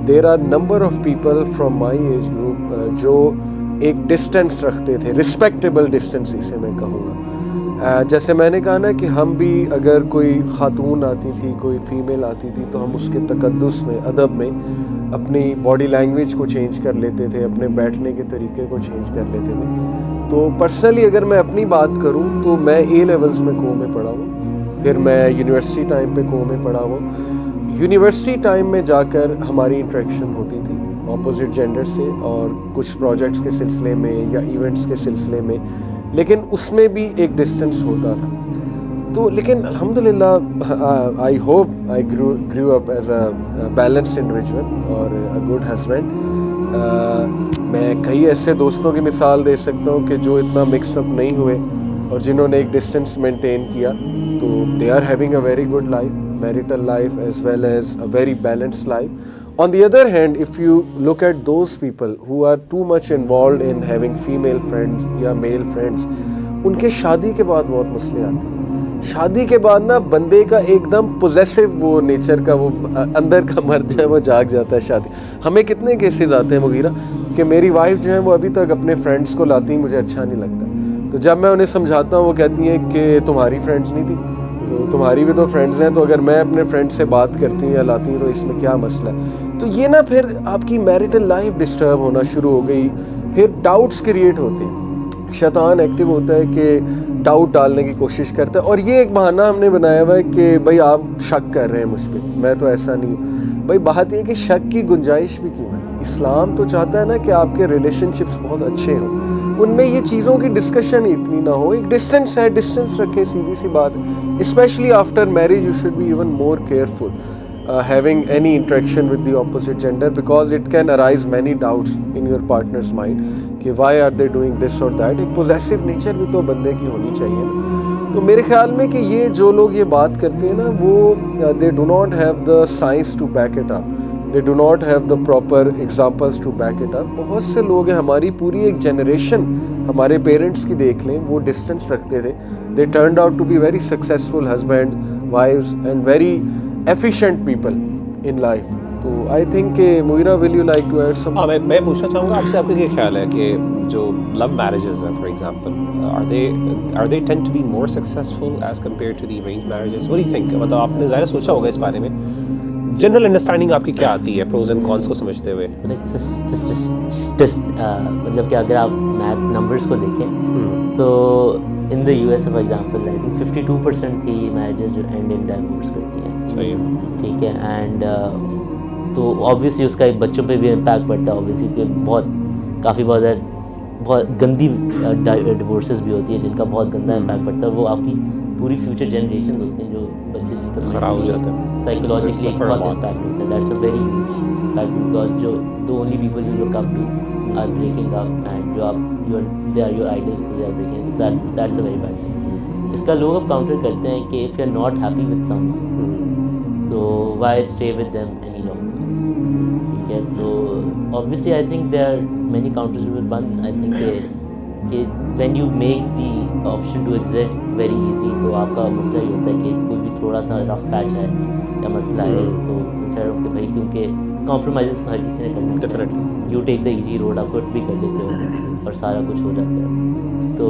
there are number of people from my age group جو ایک ڈسٹینس رکھتے تھے, رسپیکٹیبل ڈسٹینس اسے میں کہوں گا. جیسے میں نے کہا نا کہ ہم بھی اگر کوئی خاتون آتی تھی, کوئی فیمیل آتی تھی, تو ہم اس کے تقدس میں, ادب میں اپنی باڈی لینگویج کو چینج کر لیتے تھے, اپنے بیٹھنے کے طریقے کو چینج کر لیتے تھے. تو پرسنلی اگر میں اپنی بات کروں تو میں اے لیولز میں کو میں پڑھا ہوں, پھر میں یونیورسٹی ٹائم پہ کو میں پڑھا ہوں. یونیورسٹی ٹائم میں جا کر ہماری انٹریکشن ہوتی تھی اپوزٹ جینڈر سے, اور کچھ پروجیکٹس کے سلسلے میں یا ایونٹس کے سلسلے میں, لیکن اس میں بھی ایک ڈسٹینس ہوتا تھا. تو لیکن الحمدللہ I hope I grew up as a balanced individual اور اے گڈ ہسبینڈ. میں کئی ایسے دوستوں کی مثال دے سکتا ہوں کہ جو اتنا مکس اپ نہیں ہوئے اور جنہوں نے ایک ڈسٹینس مینٹین کیا, تو they are having a very good life, marital life as well as a very balanced life. On the other hand, if you look at those people who are too much involved in having female friends یا male friends, ان کے شادی کے بعد بہت مسئلے آتے ہیں. شادی کے بعد نا بندے کا ایک دم پوزیسو وہ نیچر کا وہ اندر کا مرد جو ہے وہ جاگ جاتا ہے شادی. ہمیں کتنے کیسز آتے ہیں مغیرہ کہ میری وائف جو ہے وہ ابھی تک اپنے فرینڈس کو لاتی ہیں, مجھے اچھا نہیں لگتا. تو جب میں انہیں سمجھاتا ہوں وہ کہتی ہیں کہ تمہاری فرینڈس نہیں تھی, تو تمہاری بھی تو فرینڈز ہیں, تو اگر میں اپنے فرینڈ سے بات کرتی ہوں یا لاتی ہوں تو اس میں کیا مسئلہ ہے. تو یہ نا پھر آپ کی میریٹل لائف ڈسٹرب ہونا شروع ہو گئی, پھر ڈاؤٹس کریٹ ہوتے ہیں. شیطان ایکٹیو ہوتا ہے کہ ڈاؤٹ ڈالنے کی کوشش کرتا ہے, اور یہ ایک بہانہ ہم نے بنایا ہوا ہے کہ بھائی آپ شک کر رہے ہیں مجھ پہ, میں تو ایسا نہیں ہوں. بھائی بات یہ کہ شک کی گنجائش بھی کیوں ہے. اسلام تو چاہتا ہے نا کہ آپ کے ریلیشن شپس بہت اچھے ہوں, ان میں یہ چیزوں کی ڈسکشن اتنی نہ ہو. ایک ڈسٹینس ہے, ڈسٹینس رکھے, سیدھی سی بات ہے. Especially after marriage you should be even more careful having any interaction with the opposite gender, because it can arise many doubts in your partner's mind کہ why are they doing this or that. ایک possessive nature بھی تو بندے کی ہونی چاہیے نا. تو میرے خیال میں کہ یہ جو لوگ یہ بات کرتے ہیں نا وہ they do not have the science to back it up, they do not have the proper examples to back it up. بہت سے لوگ ہیں, ہماری پوری ایک جنریشن ہمارے پیرنٹس کی دیکھ لیں, وہ ڈسٹینس رکھتے تھے. they turned out to be very successful husbands, wives and very efficient people in life. تو I think کہ مغیرہ will you like to add some. ہاں میں پوچھنا چاہوں گا آپ سے, آپ کا یہ خیال ہے کہ جو لو میرجز ہیں for example, are they tend to be more successful as compared to the arranged marriages? What do you think? مطلب آپ نے ظاہر سوچا ہوگا اس بارے میں, جنرل انڈرسٹینڈنگ آپ کی کیا آتی ہے پروز اینڈ کونس کو سمجھتے ہوئے؟ مطلب کہ اگر آپ میتھ نمبرس کو دیکھیں تو in the U S for example I think 52% کی میرجز جو اینڈ ان ڈائیورس کرتی ہیں. صحیح, ٹھیک ہے. اینڈ تو آبویسلی اس کا ایک بچوں پہ بھی امپیکٹ پڑتا ہے آبویسلی, کہ کافی بہت گندی ڈیورسز بھی ہوتی ہیں جن کا بہت گندا امپیکٹ پڑتا ہے. وہ آپ کی پوری فیوچر جنریشنز ہوتی ہیں جو بچے جن پر خراب ہو جاتے ہیں, سائیکولوجیکلی بہت امپیکٹ ہوتا ہے. That's a very huge impact, because جو the only people you look up to are breaking up, and they are your idols, so they are breaking up. That's a very bad thing. اس کا لوگ اب counter کرتے ہیں کہ if you are not happy with someone, so why stay with them any longer. ٹھیک ہے, تو obviously I think there are many counters with one. I think کہ when you make the option to exit very easy, تو آپ کا مسئلہ یہ ہوتا ہے کہ کوئی بھی تھوڑا سا رف پیچ ہے یا مسئلہ ہے تو خیر کہ بھائی کیونکہ کمپرومائزز تو ہر کسی نے کرنا ہے. Definitely you take the easy road, آپ کوٹ بھی کر لیتے ہو اور سارا کچھ ہو جاتا ہے. تو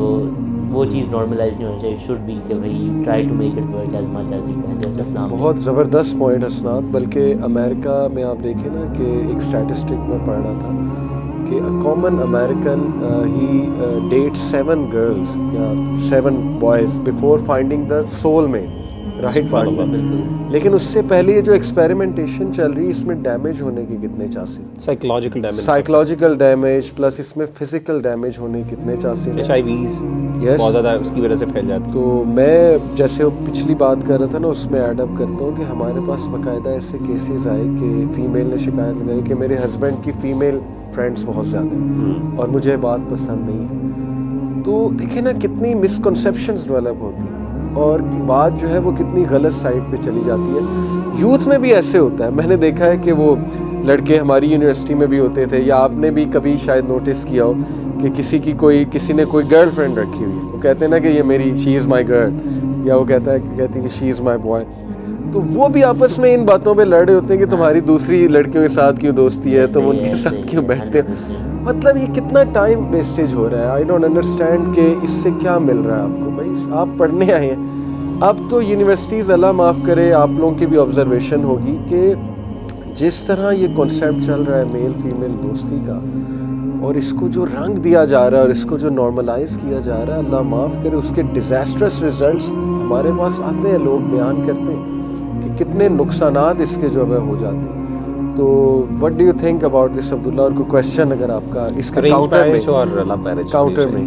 وہ چیز نارملائز نہیں ہونی چاہیے. شوڈ بی کہ بھائی you try to make it work as much as you can. جیسے اسلام بہت زبردست پوائنٹ حسنات. بلکہ امریکہ میں آپ دیکھیں نا کہ ایک اسٹیٹسٹک میں پڑھ رہا تھا کہ a common American he dates 7 girls یا 7 boys before finding the soulmate, right partner. لیکن اس سے پہلے یہ جو ایکسپیریمنٹیشن چل رہی ہے اس میں ڈیمیج ہونے کے کتنے چانسز, سائیکولوجیکل ڈیمیج پلس اس میں فزیکل ڈیمیج ہونے کے کتنے چانسز, HIV بہت زیادہ اس کی وجہ سے پھیل جاتی. تو میں جیسے پچھلی بات کر رہا تھا نا اس میں ایڈ اپ کرتا ہوں کہ ہمارے پاس باقاعدہ ایسے کیسز آئے کہ فیمیل نے شکایت لگائی کہ میرے ہسبینڈ کی فیمیل فرینڈس بہت زیادہ ہیں اور مجھے بات پسند نہیں ہے. تو دیکھیں نا کتنی مسکنسیپشنز ڈیولپ ہوتی ہیں اور بات جو ہے وہ کتنی غلط سائڈ پہ چلی جاتی ہے. یوتھ میں بھی ایسے ہوتا ہے. میں نے دیکھا ہے کہ وہ لڑکے ہماری یونیورسٹی میں بھی ہوتے تھے, یا آپ نے بھی کبھی شاید نوٹس کیا ہو کہ کسی نے کوئی گرل فرینڈ رکھی ہوئی ہے, وہ کہتے ہیں نا کہ یہ میری شی از مائی گرل, یا وہ کہتی ہے کہ شی از مائی بوائے. تو وہ بھی آپس میں ان باتوں پہ لڑ رہے ہوتے ہیں کہ تمہاری دوسری لڑکیوں کے ساتھ کیوں دوستی ہے, تم ان کے ساتھ کیوں بیٹھتے ہو. مطلب یہ کتنا ٹائم ویسٹیج ہو رہا ہے. آئی ڈونٹ انڈرسٹینڈ کہ اس سے کیا مل رہا ہے آپ کو. بھائی آپ پڑھنے آئے ہیں, اب تو یونیورسٹیز اللہ معاف کرے آپ لوگوں کی بھی آبزرویشن ہوگی کہ جس طرح یہ کانسیپٹ چل رہا ہے میل فیمیل دوستی کا, اور اس کو جو رنگ دیا جا رہا ہے اور اس کو جو نارملائز کیا جا رہا ہے, اللہ معاف کرے اس کے ڈیزاسٹرس ریزلٹس ہمارے پاس آتے ہیں, لوگ بیان کرتے ہیں کہ کتنے نقصانات اس کے جو ہے ہو جاتے ہیں. تو what do you think about this Abdullah, اور کوئی کویشچن اگر آپ کا اس کے کاؤنٹر میں اور لو میرج کاؤنٹر میں؟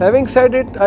Having said it, I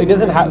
It doesn't have,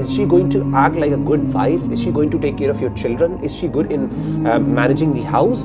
Is she going to act like a good wife? Is she going to take care of your children? Is she good in managing the house?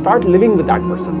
start living with that person.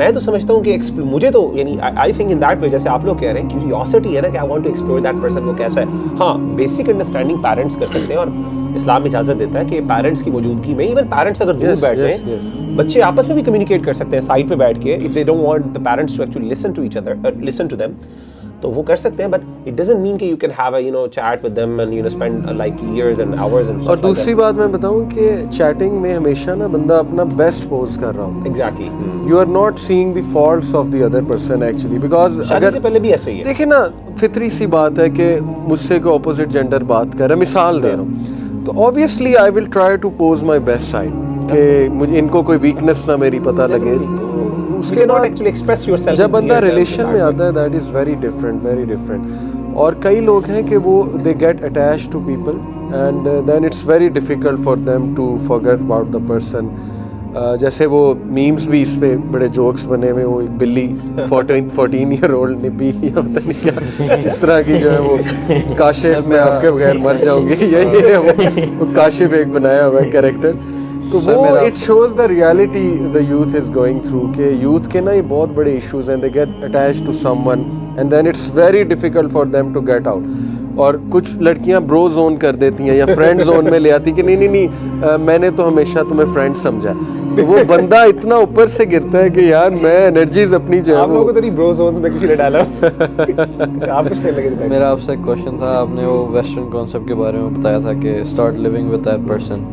میں تو سمجھتا ہوں کہ مجھے تو یعنی I think in that وے جیسے آپ لوگ کہہ رہے ہیں کیوریوسٹی ہے نا کہ I want to explore that person وہ کیسا ہے. ہاں بیسک انڈرسٹینڈنگ پیرنٹس کر سکتے ہیں اور اسلام اجازت دیتا ہے کہ پیرنٹس کی موجودگی میں ایون پیرنٹس اگر دور بیٹھ جائیں بچے آپس میں بھی کمیونیکیٹ کر سکتے ہیں سائڈ پہ بیٹھ کے if they don't want the parents to actually listen to each other listen to them تو وہ کر سکتے ہیں but it doesn't mean کہ you can have a chat with them and spend like years and hours and stuff اور like that. دوسری بات میں بتاؤں کہ چیٹنگ میں ہمیشہ نا بندہ اپنا بیسٹ پوز کر رہا ہوں. Exactly. You are not seeing the faults of the other person actually because شادی سے پہلے بھی ایسا ہی ہے. دیکھیں نا فطری سی بات ہے کہ مجھ سے کوئی اپوزٹ جینڈر بات کر رہا ہے, مثال دے رہا ہوں, تو obviously I will try to pose my best side کہ مجھے ان کو کوئی ویکنیس نہ میری پتہ لگے. اس کے بعد جب بندہ ریلیشن میں آتا ہے دیٹ از ویری ڈفرینٹ. اور کئی لوگ ہیں کہ وہ they get attach to people and then it's very difficult for them to forget about the person. جیسے وہ میمز بھی اس پہ بڑے جوکس بنے ہوئے, وہ بلی 14 ایئر اولڈ نے پی لیا ہوتا نہیں کیا اس طرح کی جو ہے وہ کاشف میں آپ کے بغیر مر جاؤں گی, یہی ہے وہ کاشف ایک بنایا ہوا ہے کریکٹر. تو وہ it shows the reality the youth is going through کہ یوتھ کے نا یہ بہت بڑے ایشوز ہیں. They get attach to someone and then it's very difficult for them to get out. اور کچھ لڑکیاں برو زون کر دیتی ہیں یا فرینڈ زون میں لے آتی کہ نہیں میں نے تو ہمیشہ تمہیں فرینڈ سمجھا. تو وہ بندہ اتنا اوپر سے گرتا ہے کہ یار میں انرجیز اپنی جو ہے آپ لوگوں کو تو نہیں برو زونز میں کسی نے ڈالا. آپ کچھ کہنے لگے. میرا آپ سے ایک کوشچن تھا, آپ نے وہ ویسٹرن کانسیپٹ کے بارے میں بتایا تھا کہ start living with that person.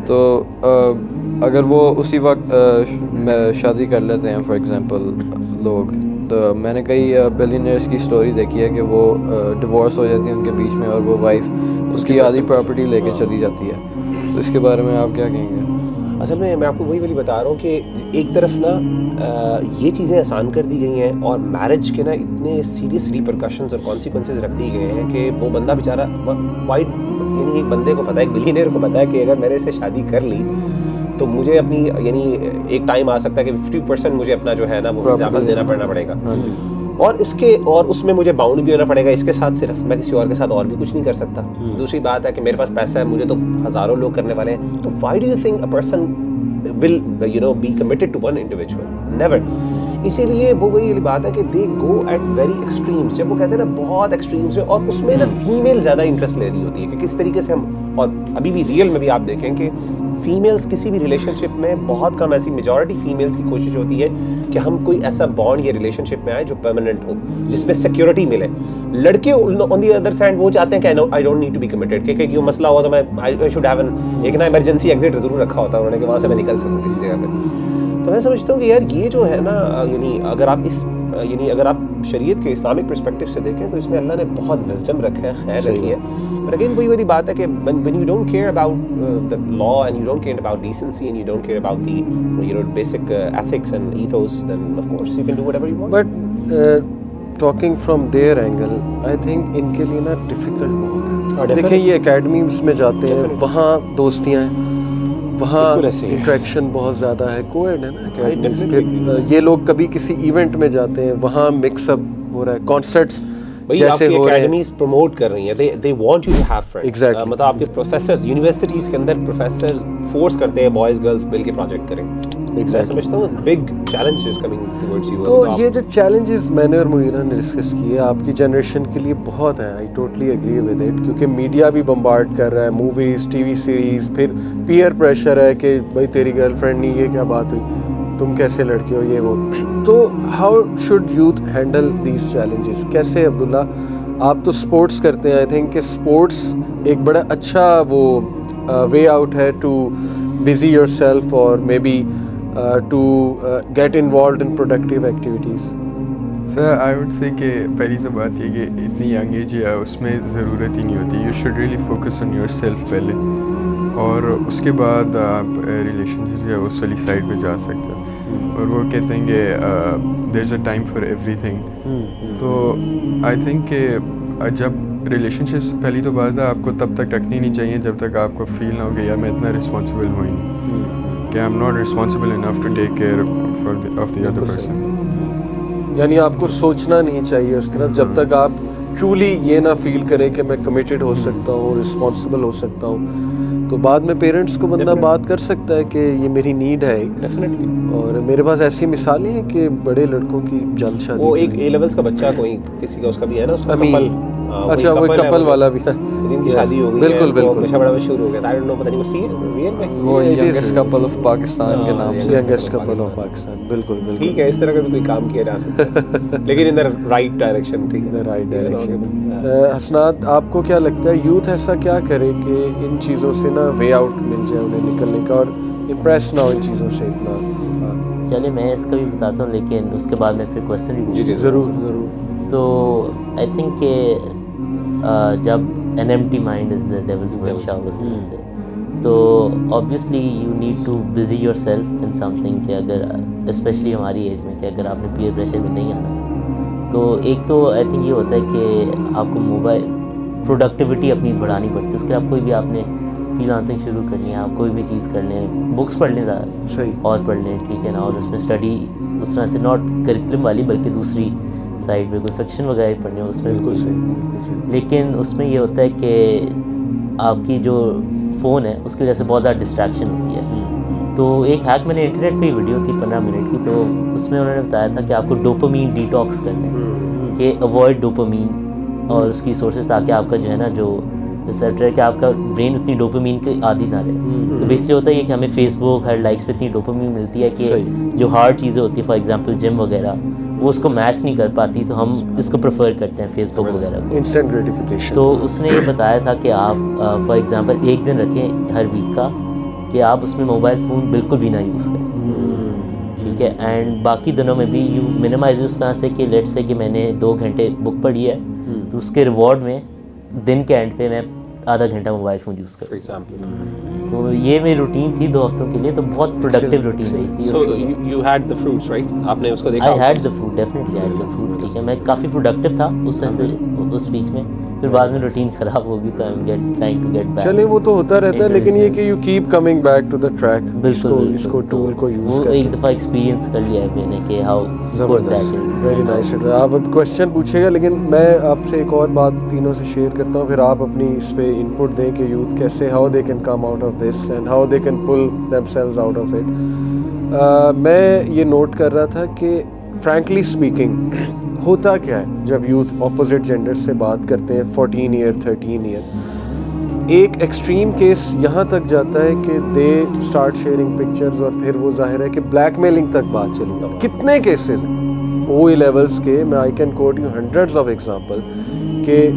تو اگر وہ اسی وقت شادی کر لیتے ہیں فار ایگزامپل لوگ, تو میں نے کئی بلینئرس کی اسٹوری دیکھی ہے کہ وہ ڈیورس ہو جاتی ہے ان کے بیچ میں اور وہ وائف اس کی آدھی پراپرٹی لے کے چلی جاتی ہے. تو اس کے بارے میں آپ کیا کہیں گے؟ اصل میں آپ کو وہی بتا رہا ہوں کہ ایک طرف نا یہ چیزیں آسان کر دی گئی ہیں اور میرج کے نا اتنے سیریس ریپرکشنز اور کانسیکوینسز رکھ دیے گئے ہیں کہ وہ بندہ بیچارہ وائٹ یعنی ایک بندے کو پتہ ہے, ایک بلینئر کو پتہ ہے کہ اگر میں نے اسے شادی کر لی تو مجھے اپنی یعنی ایک ٹائم آ سکتا ہے کہ 50% مجھے اپنا جو ہے نا وہ ایگزامپل دینا پڑے گا اور اس میں مجھے باؤنڈ بھی ہونا پڑے گا اس کے ساتھ, صرف میں کسی اور کے ساتھ اور بھی کچھ نہیں کر سکتا. دوسری بات ہے کہ میرے پاس پیسہ ہے, مجھے تو ہزاروں لوگ کرنے والے ہیں. تو why do you think a person will be committed to one individual? Never. اسی لیے وہ وہی بات ہے کہ they go at very extremes. جب وہ کہتے ہیں نا بہت ایکسٹریمس میں, اور اس میں نا فیمیل زیادہ انٹرسٹ لے رہی ہوتی ہے کہ کس طریقے سے ہم, اور ابھی بھی ریئل میں بھی آپ دیکھیں کہ فیمیلز کسی بھی ریلیشن شپ میں بہت کم ایسی میجورٹی فیمیلز کی کوشش ہوتی ہے کہ ہم کوئی ایسا بانڈ یا ریلیشن شپ میں آئے جو پرماننٹ ہو, جس میں سیکیورٹی ملے. لڑکے آن دی ادر سائڈ وہ چاہتے ہیں کہ I don't need to be committed, کہ کوئی مسئلہ ہوا تو میں آئی شوڈ ہیو ایک نا ایمرجنسی ایگزٹ ضرور رکھا ہوتا ہے انہوں نے کہ وہاں سے میں نکل سکوں کسی جگہ پہ. تو میں سمجھتا ہوں کہ یار یہ جو ہے نا یعنی اگر آپ شریعت کے اسلامک پرسپیکٹو سے دیکھیں تو اس میں اللہ نے بہت وزڈم رکھا ہے, خیر رکھی ہے. But again وہی بات ہے کہ when you don't care about the law and you don't care about decency and you don't care about the basic ethics and ethos, then of course you can do whatever you want. But talking from their angle, I think ان کے لیے نا difficult بہت ہے. دیکھیں یہ academies میں جاتے ہیں, وہاں دوستیاں ہیں, وہاں انٹریکشن بہت زیادہ ہے, کوئڈ ہے نا اکیڈمیز. پھر یہ لوگ کبھی کسی ایونٹ میں جاتے ہیں, وہاں مکس اپ ہو رہا ہے, کانسرٹس جیسے ہو رہے ہیں, اکیڈمیز پروموٹ کر رہی ہیں, they want you to have friends. مطلب آپ کے پروفیسرز یونیورسٹیز کے اندر پروفیسرز فورس کرتے ہیں بوائز گرلز مل کے پروجیکٹ کریں. میں سمجھتا ہوں big challenge is coming towards you. تو یہ جو چیلنجز میں نے اور مغیرہ نے ڈسکس کیے آپ کی جنریشن کے لیے بہت ہیں. I totally agree with it, کیونکہ میڈیا بھی بمبارڈ کر رہا ہے, موویز, ٹی وی سیریز, پھر پیئر پریشر ہے کہ بھائی تیری گرل فرینڈ نہیں, یہ کیا بات ہوئی, تم کیسے لڑکے ہو, یہ وہ. تو how should youth handle these challenges? کیسے عبداللہ آپ تو اسپورٹس کرتے ہیں, آئی تھنک کہ اسپورٹس ایک بڑا اچھا وہ وے آؤٹ ہے ٹو بزی یور سیلف اور may be to get involved in productive activities. Sir I would say کہ پہلی تو بات یہ کہ اتنی ینگ ایج ہے اس میں ضرورت ہی نہیں ہوتی. You should really focus on your self پہلے, اور اس کے بعد آپ ریلیشن شپ یا اس والی سائڈ پہ جا سکتے ہیں. اور وہ کہتے ہیں کہ there is a time for ایوری تھنگ. تو آئی تھنک کہ جب ریلیشن شپ پہلی تو بات ہے آپ کو تب تک رکھنی نہیں چاہیے جب تک آپ کو فیل نہ ہو کہ یار میں اتنا رسپانسبل ہوں نہیں, کہ I am not responsible enough to take care of the other person. یعنی آپ کو سوچنا نہیں چاہیے اس طرف جب تک آپ ٹرولی یہ نہ فیل کرے کہ میں کمیٹڈ ہو سکتا ہوں, رسپانسبل ہو سکتا ہوں, تو بعد میں پیرنٹس کو بندہ بات کر سکتا ہے کہ یہ میری نیڈ ہے. ڈیفینیٹلی. اور میرے پاس ایسی مثالیں ہیں کہ بڑے لڑکوں کی جلد شادی, وہ ایک اے لیولس کا بچہ کوئی کسی کا اس کا بھی ہے نا, اس کا کپل, اچھا وہ کپل والا بھی ہے جن کی شادی ہو گئی, بالکل بالکل, نشہ بڑا مشہور ہو گیا, آئی ڈونٹ نو پتہ نہیں وہ سی ریئل میں وہ ینگسٹ کپل آف پاکستان کے نام سے, ینگسٹ کپل آف پاکستان, بالکل بالکل. ٹھیک ہے, اس طرح کا بھی کوئی کام کیا جا سکتا ہے لیکن ان دا رائٹ ڈائریکشن. ٹھیک ہے, رائٹ ڈائریکشن. حسنات, آپ کو کیا لگتا ہے یوتھ ایسا کیا کرے کہ ان چیزوں سے نا وے آؤٹ مل جائے انہیں نکلنے کا, اور امپریس نہ ہو ان چیزوں سے اتنا؟ چلے میں اس کا بھی بتاتا ہوں, لیکن اس کے بعد میں پھر کویشچن بھی. جی ضرور ضرور. تو آئی تھنک کہ جب an empty mind is the devil's workshop سے, تو obviously you need to busy yourself in something, کہ اگر اسپیشلی ہماری ایج میں کہ اگر آپ نے پیئر پریشر میں نہیں آنا, تو ایک تو آئی تھنک یہ ہوتا ہے کہ آپ کو موبائل پروڈکٹیوٹی اپنی بڑھانی پڑتی ہے. اس کے آپ کوئی بھی آپ نے فری لانسنگ شروع کرنی ہے, آپ کوئی بھی چیز کر لیں, بکس پڑھ لیں زیادہ, صحیح, اور پڑھ لیں, ٹھیک ہے نا, اور اس میں اسٹڈی اس طرح سے ناٹ کریکولم والی بلکہ دوسری سائڈ پہ کوئی فکشن وغیرہ پڑھنے ہو, اس میں بالکل صحیح. لیکن اس میں یہ ہوتا ہے کہ آپ کی جو فون ہے اس کی وجہ سے بہت زیادہ ڈسٹریکشن ہوتی ہے. تو ایک ہیک میں نے انٹرنیٹ پہ ویڈیو تھی 15 منٹ کی, تو اس میں انہوں نے بتایا تھا کہ آپ کو ڈوپامین ڈیٹاکس کرنا ہے, کہ اوائڈ ڈوپامین اور اس کی سورسز, تاکہ آپ کا جو ہے نا جو ریسرچ ہے کہ آپ کا برین اتنی ڈوپامین کے عادی نہ رہے. تو بیسکلی ہوتا ہے یہ کہ ہمیں فیس بک ہر لائکس پہ اتنی ڈوپامین ملتی ہے کہ جو ہارڈ چیزیں ہوتی ہیں, فار ایگزامپل جم وغیرہ, وہ اس کو میچ نہیں کر پاتی, تو ہم اس کو پریفر کرتے ہیں فیس بک وغیرہ کو, انسٹنٹ گریٹیفیکیشن. تو اس نے یہ بتایا تھا کہ آپ فار ایگزامپل ایک دن رکھیں ہر ویک کا کہ آپ اس میں موبائل فون بالکل بھی نہ یوز کریں, ٹھیک ہے, اینڈ باقی دنوں میں بھی یو منیمائز اس طرح سے کہ لیٹ سے کہ میں نے 2 گھنٹے بک پڑھی ہے, تو اس کے ریوارڈ میں دن کے اینڈ پہ میں آدھا گھنٹہ موبائل فون یوز کروں. تو یہ میری روٹین تھی 2 ہفتوں کے لیے, تو بہت پروڈکٹیو روٹین رہی تھی. So you had the fruits right, آپ نے اس کو دیکھا؟ I had the fruit, definitely had the fruit, ٹھیک ہے, میں کافی پروڈکٹیو تھا اس طرح سے اس ویک میں. پھر بعد میں روٹین خراب ہوگی, تو I am trying to get back. چلیں وہ تو ہوتا رہتا ہے, لیکن یہ کہ you keep coming back to the track, اس کو ٹول کو یوز کریں. وہ ایک دفعہ ایکسپیرینس کر لیا ہے میں نے کہ how good that is. Very nice. آپ اب کویشچن پوچھے گا, لیکن میں آپ سے ایک اور بات تینوں سے شیئر کرتا ہوں, پھر آپ اپنی اس پہ ان پٹ دیں کہ یوتھ کیسے, how they can come out of this and how they can pull themselves out of it. میں یہ نوٹ کر رہا تھا کہ فرینکلی اسپیکنگ ہوتا کیا ہے جب یوتھ اپوزٹ جینڈر سے بات کرتے ہیں 14 ایئر 13 ایئر, ایک ایکسٹریم کیس یہاں تک جاتا ہے کہ دے اسٹارٹ شیئرنگ پکچرز, اور پھر وہ ظاہر ہے کہ بلیک میلنگ تک بات چلی. کتنے کیسز ہیں او لیولس کے, میں I can quote you hundreds of example, کہ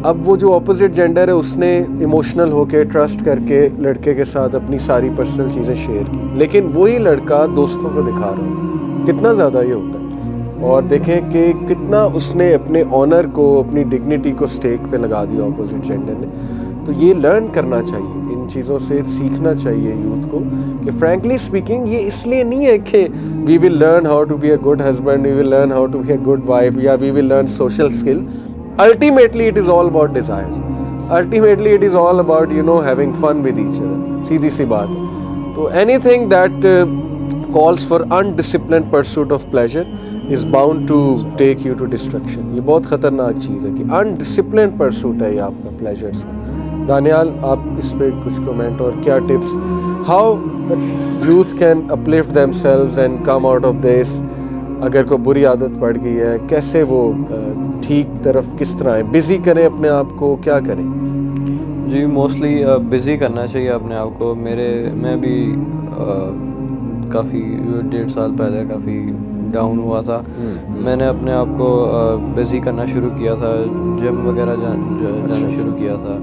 اب وہ جو اپوزٹ جینڈر ہے اس نے ایموشنل ہو کے ٹرسٹ کر کے لڑکے کے ساتھ اپنی ساری پرسنل چیزیں شیئر کی, لیکن وہی لڑکا دوستوں کو دکھا رہا ہے. کتنا زیادہ یہ ہوتا ہے, اور دیکھیں کہ کتنا اس نے اپنے آنر کو, اپنی ڈگنیٹی کو سٹیک پہ لگا دیا اپوزٹ جینڈر نے. تو یہ لرن کرنا چاہیے, ان چیزوں سے سیکھنا چاہیے یوتھ کو, کہ فرینکلی اسپیکنگ یہ اس لیے نہیں ہے کہ we will learn how to be a good husband, we will learn how to be a good wife, یا we will learn social skill. Ultimately it is all about desires. Ultimately it is all about, you know, having fun with each other. سیدھی سی بات ہے. تو anything that calls for undisciplined pursuit of pleasure is bound to take you to destruction. یہ بہت خطرناک چیز ہے کہ undisciplined pursuit ہے یہ آپ کا pleasures کا. دانیال, آپ اس پہ کچھ کمنٹ اور کیا tips, how youth can uplift themselves and come out of this, اگر کوئی بری عادت پڑ گئی ہے کیسے وہ ٹھیک طرف کس طرح ہے, بزی کریں اپنے آپ کو, کیا کریں؟ جی موسٹلی بزی کرنا چاہیے اپنے آپ کو. میں بھی کافی 1.5 سال پہلے کافی ڈاؤن ہوا تھا. میں نے اپنے آپ کو بزی کرنا شروع کیا تھا, جم وغیرہ جانا شروع کیا تھا,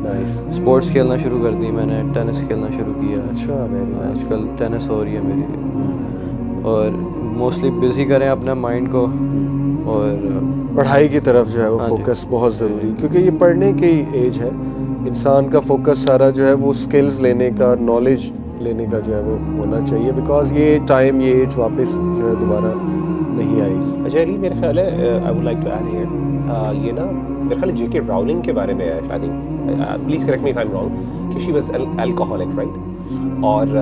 اسپورٹس کھیلنا شروع کر دی میں نے, ٹینس کھیلنا شروع کیا. اچھا, آج کل ٹینس ہو رہی ہے میری. اور موسٹلی بزی کریں اپنے مائنڈ کو, اور پڑھائی کی طرف جو ہے وہ فوکس بہت ضروری, کیونکہ یہ پڑھنے کی ایج ہے. انسان کا فوکس سارا جو ہے وہ اسکلز لینے کا, نالج لینے کا جو ہے وہ ہونا چاہیے, بیکاز یہ ٹائم, یہ ایج واپس جو ہے دوبارہ نہیں آئے گی. اچھا علی, میرا خیال ہے I would like to add here, یہ نا میرا خیال ہے جے کے راولنگ کے بارے میں ہے شاید, please correct me if I am wrong, کہ شی واز الکوہولک رائٹ, اور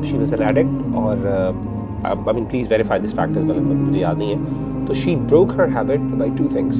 شی واز این ایڈکٹ, اور I mean please verify this fact as well, مجھے یاد نہیں ہے. تو she broke her habit by 2 things.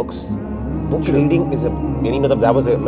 books. Book reading is yani matlab that was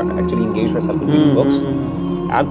actually engaged herself in reading books. And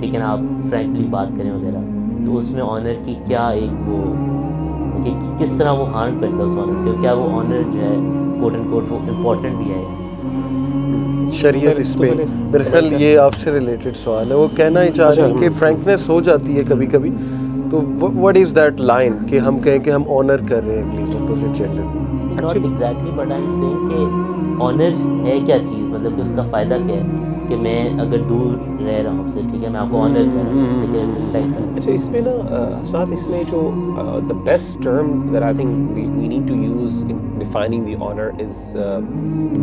ٹھیک ہے نا, آپ فرینکلی بات کریں وغیرہ, تو اس میں آنر کی کیا ایک وہ کہ کس طرح وہ ہارم کرتا ہے اس آنر کے, کیا وہ آنر جو ہے کوٹ اینڈ کوٹ وہ امپورٹنٹ بھی ہے. شریعت اس پہ میرے خیال یہ آپ سے ریلیٹڈ سوال ہے, وہ کہنا ہی چاہ رہے ہیں کہ فرینکنیس ہو جاتی ہے کبھی کبھی, تو واٹ از دیٹ لائن کہ ہم کہیں کہ ہم آنر کر رہے ہیں opposite gender. Not exactly, but I am seeing کہ آنر ہے کیا چیز, مطلب کہ اس کا فائدہ کیا ہے کہ میں اگر دور رہ رہا ہوں آپ سے, ٹھیک ہے, میں آپ کو آنر کر رہا ہوں, اس سے کیا رسپیکٹ ہے. اچھا, اس میں نا حسنات, اس میں جو the best term that I think we need to use in defining the honour is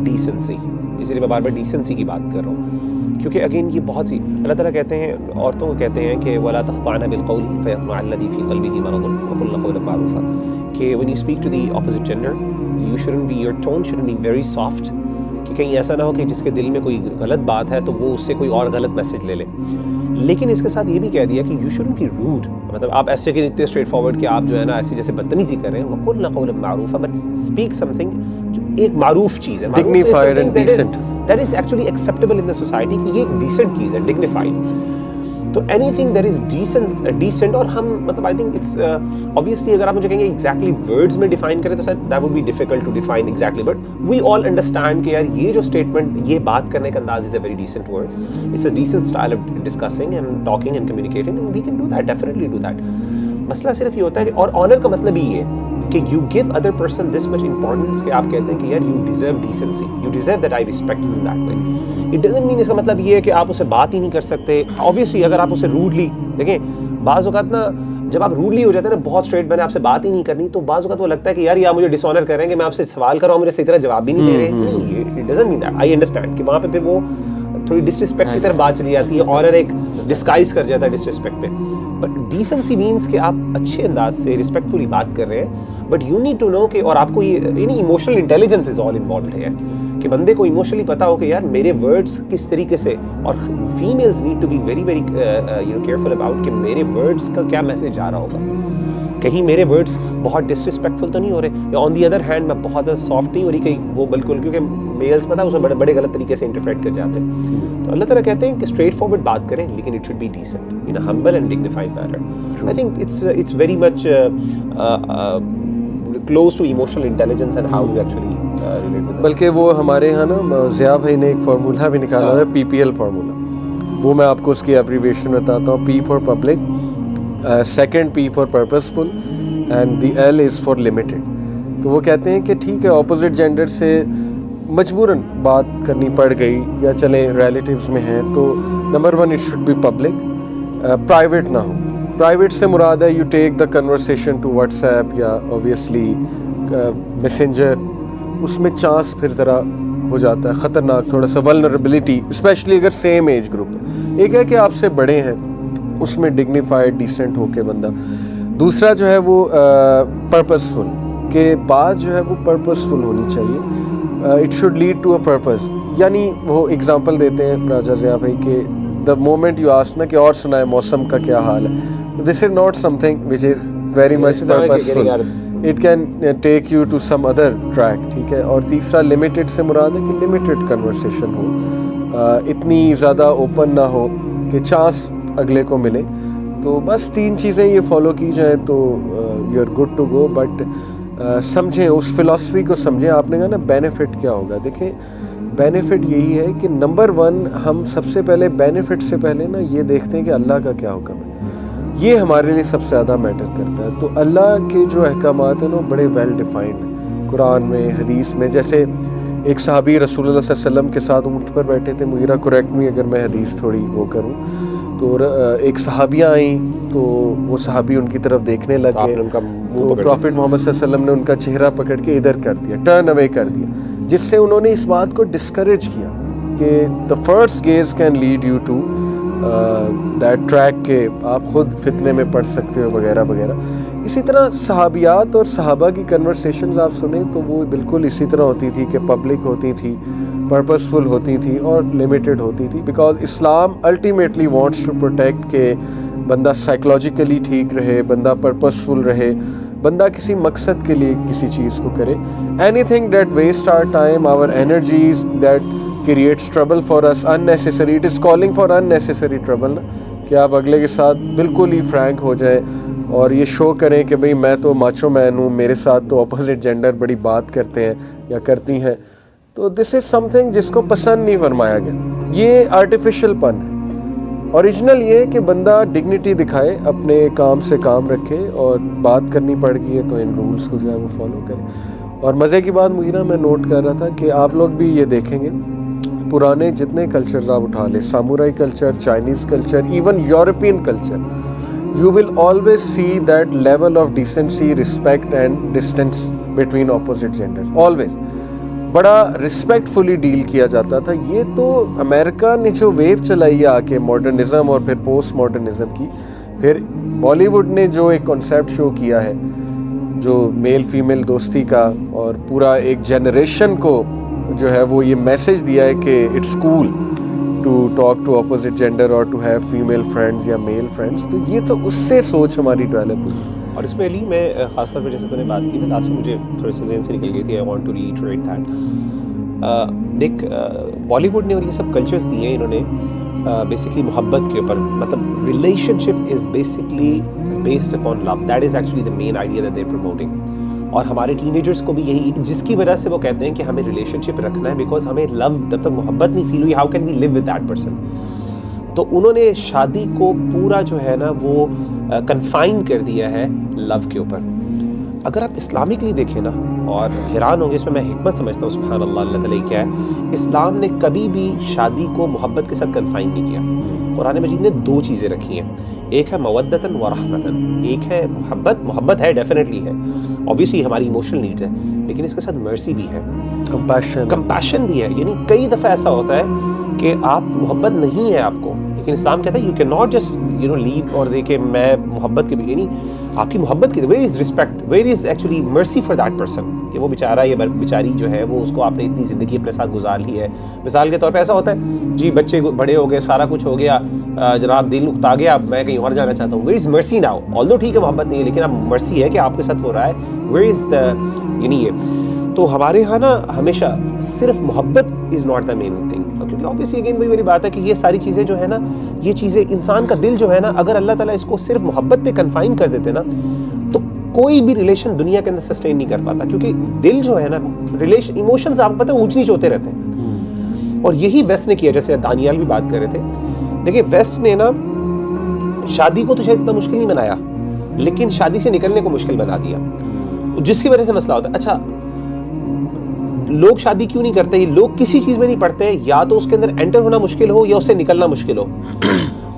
decency. اس لیے میں بار بار ڈیسنسی کی بات کر رہا ہوں, کیونکہ اگین یہ بہت سی اللہ تعالیٰ کہتے ہیں, عورتوں کو کہتے ہیں کہ وَلَا تَخْضَعْنَ بِالْقَوْلِ فَيَطْمَعَ الَّذِي فِي قَلْبِهِ مَرَضٌ وَقُلْنَ قَوْلًا مَعْرُوفًا, کہ when you speak to the opposite gender, you shouldn't be, your tone shouldn't be very soft, کہ کہیں ایسا نہ ہو کہ جس کے دل میں کوئی غلط بات ہے تو وہ اس سے کوئی اور غلط میسج لے لے. لیکن اس کے ساتھ یہ بھی کہہ دیا کہ یو شوڈنٹ بی روڈ, مطلب آپ ایسے کہ اتنے اسٹریٹ فارورڈ کہ آپ جو ہے نا ایسی جیسے بدتمیزی کر رہے ہیں, وَقُلْنَ قَوْلًا مَعْرُوفًا, بٹ اسپیک سم تھنگ جو ایک معروف چیز ہے, Dignified and decent. that is actually acceptable in the society, کہ یہ ایک ڈیسنٹ چیز ہے, ڈگنیفائڈ. تو any thing that is decent, اور ہم مطلب آئی تھنک اٹس obviously اگر آپ مجھے کہیں گے ایگزیکٹلی ورڈز میں ڈیفائن کریں تو that would be difficult to define exactly, but we all understand کہ یار یہ جو اسٹیٹمنٹ, یہ بات کرنے کا انداز is a very decent word, it's a decent style of discussing and talking and communicating, and we can do that, definitely do that. مسئلہ صرف یہ ہوتا ہے کہ, اور آنر کا مطلب ہی ہے کہ you give other person this much importance کہ آپ کہتے ہیں کہ یار you deserve decency, you deserve that I respect you in that way. It doesn't mean, اس کا مطلب یہ ہے کہ آپ اسے بات ہی نہیں کر سکتے. آبویسلی اگر آپ اسے روڈلی دیکھیں, بعض اوقات نا جب آپ روڈلی ہو جاتے ہیں نا, بہت اسٹریٹ میں نے آپ سے بات ہی نہیں کرنی, تو بعض اوقات وہ لگتا ہے کہ یار آپ مجھے ڈس آنر کر رہے ہیں کہ میں آپ سے سوال کر رہا ہوں, مجھے صحیح طرح جواب بھی نہیں دے رہے. نہیں, it doesn't mean that. I understand کہ وہاں پہ پھر وہ تھوڑی ڈس رسپیکٹ کی طرف بات چلی جاتی ہے, آنر ایک ڈسکائز کر جاتا ہے ڈس رسپیکٹ پہ. بٹ ڈیسنسی مینس کہ آپ اچھے انداز سے رسپیکٹفلی بات کر رہے ہیں, but you need to know کہ, اور آپ کو یہ یعنی emotional intelligence is all involved ہے, کہ بندے کو ایموشنلی پتا ہو کہ یار میرے ورڈز کس طریقے سے, اور families need to be very very careful about کہ میرے ورڈز کا کیا میسج آ رہا ہوگا, کہیں میرے ورڈز بہت ڈسرسپیکٹفل تو نہیں ہو رہے, یا آن دی ادر ہینڈ میں بہت زیادہ سافٹ نہیں ہو رہی, کہیں وہ بالکل, کیونکہ میلز پتہ اس میں بڑے بڑے غلط طریقے سے انٹرپریٹ کر جاتے ہیں. تو اللہ تعالیٰ کہتے ہیں کہ اسٹریٹ فارورڈ بات کریں, لیکن it should be decent in a humble and dignified manner. I think it's very much close to emotional intelligence and how you actually relate with. بلکہ وہ ہمارے یہاں نا ضیاء بھائی نے ایک فارمولہ بھی نکالا ہوا ہے, PPL فارمولہ, وہ میں آپ کو اس کی ایبریویشن بتاتا ہوں. P for public, second P for purposeful, and the L is for limited. تو وہ کہتے ہیں کہ ٹھیک ہے اپوزٹ جینڈر سے مجبوراً بات کرنی پڑ گئی, یا چلیں ریلیٹیوز میں ہیں, تو number 1 it should be public, private نہ ہو. پرائیویٹ سے مراد ہے you take the conversation to WhatsApp یا اوبیسلی میسنجر, اس میں چانس پھر ذرا ہو جاتا ہے خطرناک, تھوڑا سا ولنریبلٹی, اسپیشلی اگر سیم ایج گروپ ہے. ایک ہے کہ آپ سے بڑے ہیں, اس میں ڈگنیفائڈ ڈیسنٹ ہو کے بندہ. دوسرا جو ہے وہ پرپسفل, کہ بات جو ہے وہ پرپسفل ہونی چاہیے, it should lead to a purpose. یعنی وہ اگزامپل دیتے ہیں راجا ضیاء بھائی کہ دا مومنٹ یو آسک نا کہ اور سنائے موسم کا کیا حال ہے, this is not something which is very much purposeful, it can take you to some other track, ٹھیک ہے. اور تیسرا لمیٹڈ سے مراد ہے کہ لمیٹڈ کنورسیشن ہو, اتنی زیادہ اوپن نہ ہو کہ چانس اگلے کو ملے. تو بس 3 چیزیں یہ فالو کی جائیں تو you are good to go. But سمجھیں اس فلاسفی کو سمجھیں. آپ نے کہا نا بینیفٹ کیا ہوگا, دیکھیں بینیفٹ یہی ہے کہ نمبر 1 ہم سب سے پہلے بینیفٹ سے پہلے نا یہ دیکھتے ہیں کہ اللہ کا کیا حکم ہے, یہ ہمارے لیے سب سے زیادہ میٹر کرتا ہے. تو اللہ کے جو احکامات ہیں نا بڑے ویل ڈیفائنڈ ہیں قرآن میں, حدیث میں. جیسے ایک صحابی رسول اللہ صلی اللہ علیہ وسلم کے ساتھ اونٹ پر بیٹھے تھے, مغیرہ کریکٹ می اگر میں حدیث تھوڑی وہ کروں, تو ایک صحابیہ آئیں تو وہ صحابی ان کی طرف دیکھنے لگ گئے, تو پروفٹ محمد صلی اللہ علیہ وسلم نے ان کا چہرہ پکڑ کے ادھر کر دیا, ٹرن اوے کر دیا, جس سے انہوں نے اس بات کو ڈسکریج کیا کہ the first guys can lead you to that track, کہ آپ خود فتنے میں پڑ سکتے ہو وغیرہ وغیرہ. اسی طرح صحابیات اور صحابہ کی کنورسیشنز آپ سنیں تو وہ بالکل اسی طرح ہوتی تھی کہ پبلک ہوتی تھی, پرپسفل ہوتی تھی اور لمیٹڈ ہوتی تھی, because Islam ultimately wants to protect کہ بندہ سائیکلوجیکلی ٹھیک رہے, بندہ پرپسفل رہے, بندہ کسی مقصد کے لیے کسی چیز کو کرے. Anything that waste our time, our energies, that creates trouble for us unnecessary, it is calling for unnecessary trouble, کہ آپ اگلے کے ساتھ بالکل ہی فرینک ہو جائیں اور یہ شو کریں کہ بھئی میں تو ماچو مین ہوں, میرے ساتھ تو اپوزٹ جینڈر بڑی بات کرتے ہیں یا کرتی ہیں. تو دس از سم تھنگ جس کو پسند نہیں فرمایا گیا. یہ آرٹیفیشل پن ہے. اوریجنل یہ کہ بندہ ڈگنیٹی دکھائے, اپنے کام سے کام رکھے, اور بات کرنی پڑ گئی ہے تو ان رولز کو جو ہے وہ فالو کرے. اور مزے کی بات مجھے میں نوٹ کر رہا تھا کہ آپ لوگ بھی یہ دیکھیں گے, پرانے جتنے کلچرز آپ اٹھا لیں, samurai culture, Chinese culture, even European culture, you will always see that level of decency, respect and distance between opposite genders. Always. بڑا ریسپیکٹفلی ڈیل کیا جاتا تھا. یہ تو امریکہ نے جو ویو چلائی ہے آ کے ماڈرنزم اور پھر پوسٹ ماڈرنزم کی, پھر بالی ووڈ نے جو ایک کنسیپٹ شو کیا ہے جو میل فیمیل دوستی کا, اور پورا ایک جنریشن کو جو ہے وہ یہ میسج دیا ہے کہ it's cool to talk to opposite gender اور ٹو ہیو فیمیل فرینڈز یا میل فرینڈز. تو یہ تو اس سے سوچ ہماری ڈیولپ ہوئی. اور اس میں علی میں خاص طور پہ جیسے تو نے بات کی نا لاسٹ میں, مجھے تھوڑے سے ذہن سے نکل گئی تھی. I want to retreat that. دیکھ بالی ووڈ نے اور یہ سب کلچرز دیے ہیں انہوں نے بیسکلی محبت کے اوپر, مطلب relationship is basically based upon love. That is actually the main idea that they are promoting. اور ہمارے ٹین ایجرس کو بھی یہی, جس کی وجہ سے وہ کہتے ہیں کہ ہمیں ریلیشن شپ رکھنا ہے, بیکاز ہمیں لو جب تک محبت نہیں فیل ہوئی, how can we live with that person. تو انہوں نے شادی کو پورا جو ہے نا وہ کنفائن کر دیا ہے لو کے اوپر. اگر آپ اسلامکلی دیکھیں نا, اور حیران ہوں گے اس میں حکمت سمجھتا ہوں, سبحان اللہ, اللہ تعالیٰ کیا ہے, اسلام نے کبھی بھی شادی کو محبت کے ساتھ کنفائن نہیں کیا. قرآن مجید نے دو چیزیں رکھی ہیں, ایک ہے مودتاً و رحمتاً, ایک ہے محبت. محبت ہے, ڈیفینیٹلی ہے, اوبیسلی ہماری ایموشنل نیڈز ہے, لیکن اس کے ساتھ مرسی بھی ہے, کمپیشن بھی ہے. یعنی کئی دفعہ ایسا ہوتا ہے کہ آپ محبت نہیں ہے آپ کو, لیکن اسلام کہتا ہے you can not just live اور دیکھے میں محبت کے بھی, یعنی آپ کی محبت کی where is respect, where is actually مرسی فار دیٹ پرسن, کہ وہ بیچارہ یا بیچاری جو ہے وہ اس کو آپ نے اتنی زندگی اپنے ساتھ گزار لی ہے. مثال کے طور پہ ایسا ہوتا ہے جی بچے بڑے ہو گئے, سارا کچھ ہو گیا, جناب دل اکتا گیا, اب میں کہیں اور جانا چاہتا ہوں. ویئر از مرسی ناؤ, آلدو ٹھیک ہے محبت نہیں ہے, لیکن اب مرسی ہے کہ آپ کے ساتھ ہو رہا ہے. ویئر از دا, یعنی یہ تو ہمارے یہاں نا ہمیشہ صرف محبت is not the main thing. کیونکہ آبویسلی اگین وہی والی بات ہے کہ یہ ساری چیزیں جو ہے نا, یہ چیزیں انسان کا دل جو ہے نا, اگر اللہ تعالیٰ اس کو صرف محبت پہ کنفائن کر دیتے نا, تو کوئی بھی ریلیشن دنیا کے اندر سسٹین نہیں کر پاتا. کیونکہ دل جو ہے نا, ریلیشن ایموشنز آپ کو پتہ ہے اونچ نیچ ہوتے رہتے ہیں. اور یہی ویسٹ نے کیا, جیسے دانیال بھی بات کر رہے تھے. دیکھیں ویسٹ نے نا شادی کو تو شاید اتنا مشکل نہیں بنایا, لیکن شادی سے نکلنے کو مشکل بنا دیا, جس کی وجہ سے مسئلہ ہوتا ہے. اچھا لوگ شادی کیوں نہیں کرتے, لوگ کسی چیز میں نہیں پڑھتے, یا تو اس کے اندر انٹر ہونا مشکل ہو یا اس سے نکلنا مشکل ہو.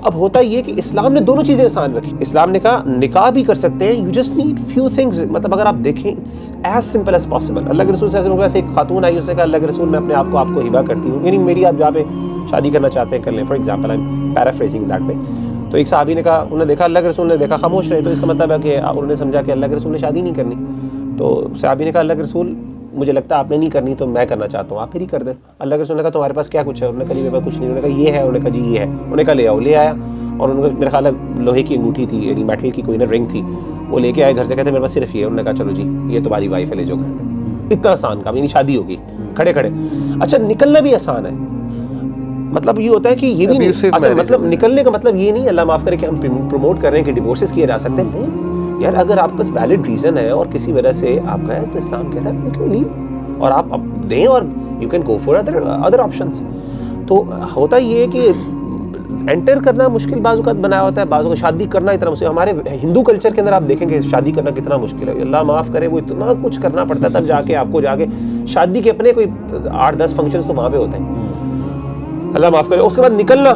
اب ہوتا یہ کہ اسلام نے دونوں چیزیں آسان رکھی. اسلام نے کہا نکاح بھی کر سکتے ہیں, you just need few things. مطلب اگر آپ دیکھیں it's as simple as possible. اللہ کے رسول صلی اللہ علیہ وسلم ایک خاتون آئی, اس نے کہا اللہ کے رسول میں اپنے آپ کو ہبہ کرتی ہوں, یعنی میری آپ جہاں پہ شادی کرنا چاہتے ہیں کر لیں. For example I am paraphrasing that way. تو ایک صحابی نے کہا, انہوں نے دیکھا اللہ کے رسول نے دیکھا خاموش رہے, تو اس کا مطلب ہے کہ انہوں نے سمجھا کہ اللہ کے رسول نے شادی نہیں کرنی. تو صحابی نے کہا اللہ کے رسول مجھے لگتا ہے آپ نے نہیں کرنی, تو میں کرنا چاہتا ہوں, آپ پھر ہی کر دیں. اللہ کے رسول نے کہا تمہارے پاس کیا کچھ ہے؟ انہوں نے کہا میرے پاس کچھ نہیں. انہوں نے کہا یہ ہے. انہوں نے کہا جی یہ ہے. انہوں نے کہا لے آؤ. لے آیا, اور انہوں نے میرے خیال ہے لوہے کی انگوٹھی تھی, یعنی میٹل کی کوئی نہ رنگ تھی, وہ لے کے آئے گھر سے, کہتے میرے پاس صرف یہ. انہوں نے کہا چلو جی یہ تمہاری وائف ہے, لے جاؤ گھر میں. اتنا آسان کام, یعنی شادی ہوگی کھڑے کھڑے. اچھا نکلنا بھی آسان ہے, مطلب یہ ہوتا ہے کہ یہ بھی نہیں. اچھا مطلب نکلنے کا مطلب یہ نہیں, اللہ معاف کرے کہ ہم پروموٹ کر رہے ہیں کہ ڈیورسز کیے جا سکتے ہیں. یار اگر آپ پاس ویلڈ ریزن ہے اور کسی وجہ سے آپ کا ہے, تو اسلام کہتا ہے کیوں لیو, اور آپ دیں, اور you can go for other options. تو ہوتا یہ ہے کہ انٹر کرنا مشکل بعض اوقات بنایا ہوتا ہے, بعض اوقات شادی کرنا اتنا مشکل. ہمارے ہندو کلچر کے اندر آپ دیکھیں کہ شادی کرنا کتنا مشکل ہے. اللہ معاف کرے وہ اتنا کچھ کرنا پڑتا ہے, تب جا کے آپ کو جا کے شادی کے اپنے کوئی 8-10 فنکشنز تو وہاں پہ ہوتے ہیں, اللہ معاف کرے. اس کے بعد نکلنا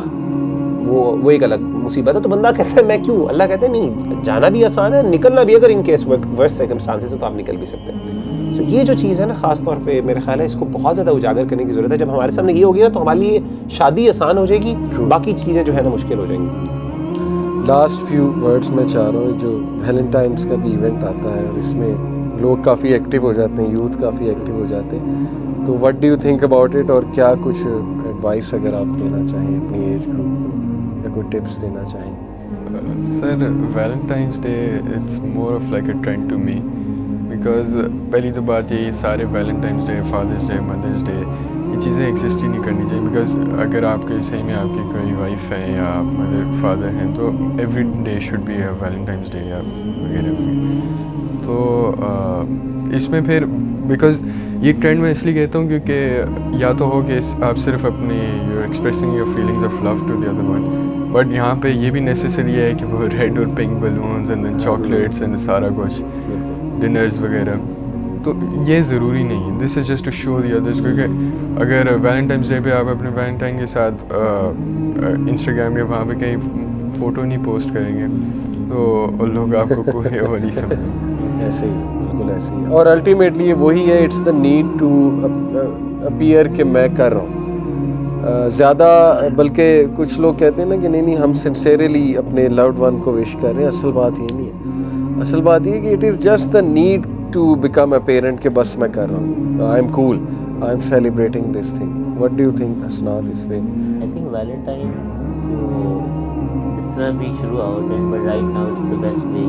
وہ ایک الگ مصیبت ہے. تو بندہ کہتا ہے میں کیوں, اللہ کہتے ہیں نہیں, جانا بھی آسان ہے, نکلنا بھی اگر ان کیس ورس سرکمسٹانسز تو آپ نکل بھی سکتے ہیں. تو یہ جو چیز ہے نا, خاص طور پہ میرے خیال ہے اس کو بہت زیادہ اجاگر کرنے کی ضرورت ہے. جب ہمارے سامنے یہ ہوگی نا, تو ہمارے لیے شادی آسان ہو جائے گی, باقی چیزیں جو ہے نا مشکل ہو جائیں گی. لاسٹ فیو ورڈس میں چاہ رہا ہوں, جو ویلنٹائنس کا بھی ایونٹ آتا ہے اور اس میں لوگ کافی ایکٹیو ہو جاتے ہیں, یوتھ کافی ایکٹیو ہو جاتے ہیں, تو what do you think about it, اور کیا کچھ ایڈوائس اگر آپ دینا چاہیں اپنی ایج گروپ, یا کوئی ٹپس دینا چاہیں؟ Sir Valentine's day it's more of like a trend to me, because پہلی تو بات یہی, سارے Valentine's day, father's day, mother's day, یہ چیزیں ایگزسٹ ہی نہیں کرنی چاہیے. بیکاز اگر آپ کے صحیح میں آپ کی کوئی وائف ہے یا مدر فادر ہیں تو every day should be Valentine's day یا وغیرہ. تو اس میں پھر بیکاز یہ ٹرینڈ میں اس لیے کہتا ہوں کیونکہ یا تو ہو کہ آپ صرف اپنی you expressing your feelings of love to the other one, but یہاں پہ یہ بھی نیسیسری ہے کہ وہ ریڈ اور pink balloons and then chocolates and سارا کچھ ڈنرز وغیرہ, تو یہ ضروری نہیں. This is just to show the others. کیونکہ اگر ویلنٹائنس ڈے پہ آپ اپنے ویلنٹائن کے ساتھ انسٹاگرام یا وہاں پہ کہیں فوٹو نہیں پوسٹ کریں گے تو لوگ آپ کو کوئی اور نہیں سمجھیں. ایسے ہی, بالکل ایسے ہی. اور الٹیمیٹلی وہی ہے, it's the need to appear کہ میں کر رہا ہوں زیادہ, بلکہ کچھ لوگ کہتے ہیں نا کہ نہیں ہم سنسیئرلی اپنے لوڈ ون کو وش کر رہے ہیں. اصل بات یہ نہیں ہے. اصل بات یہ کہ it is just the need to become a parent کہ بس میں کر رہا ہوں, I am cool, I am celebrating this thing. What do you think اسناد اس پہ؟ آئی تھنک ویلنٹائنس جس طرح بھی شروع آؤٹ ہے, but right now it's the best way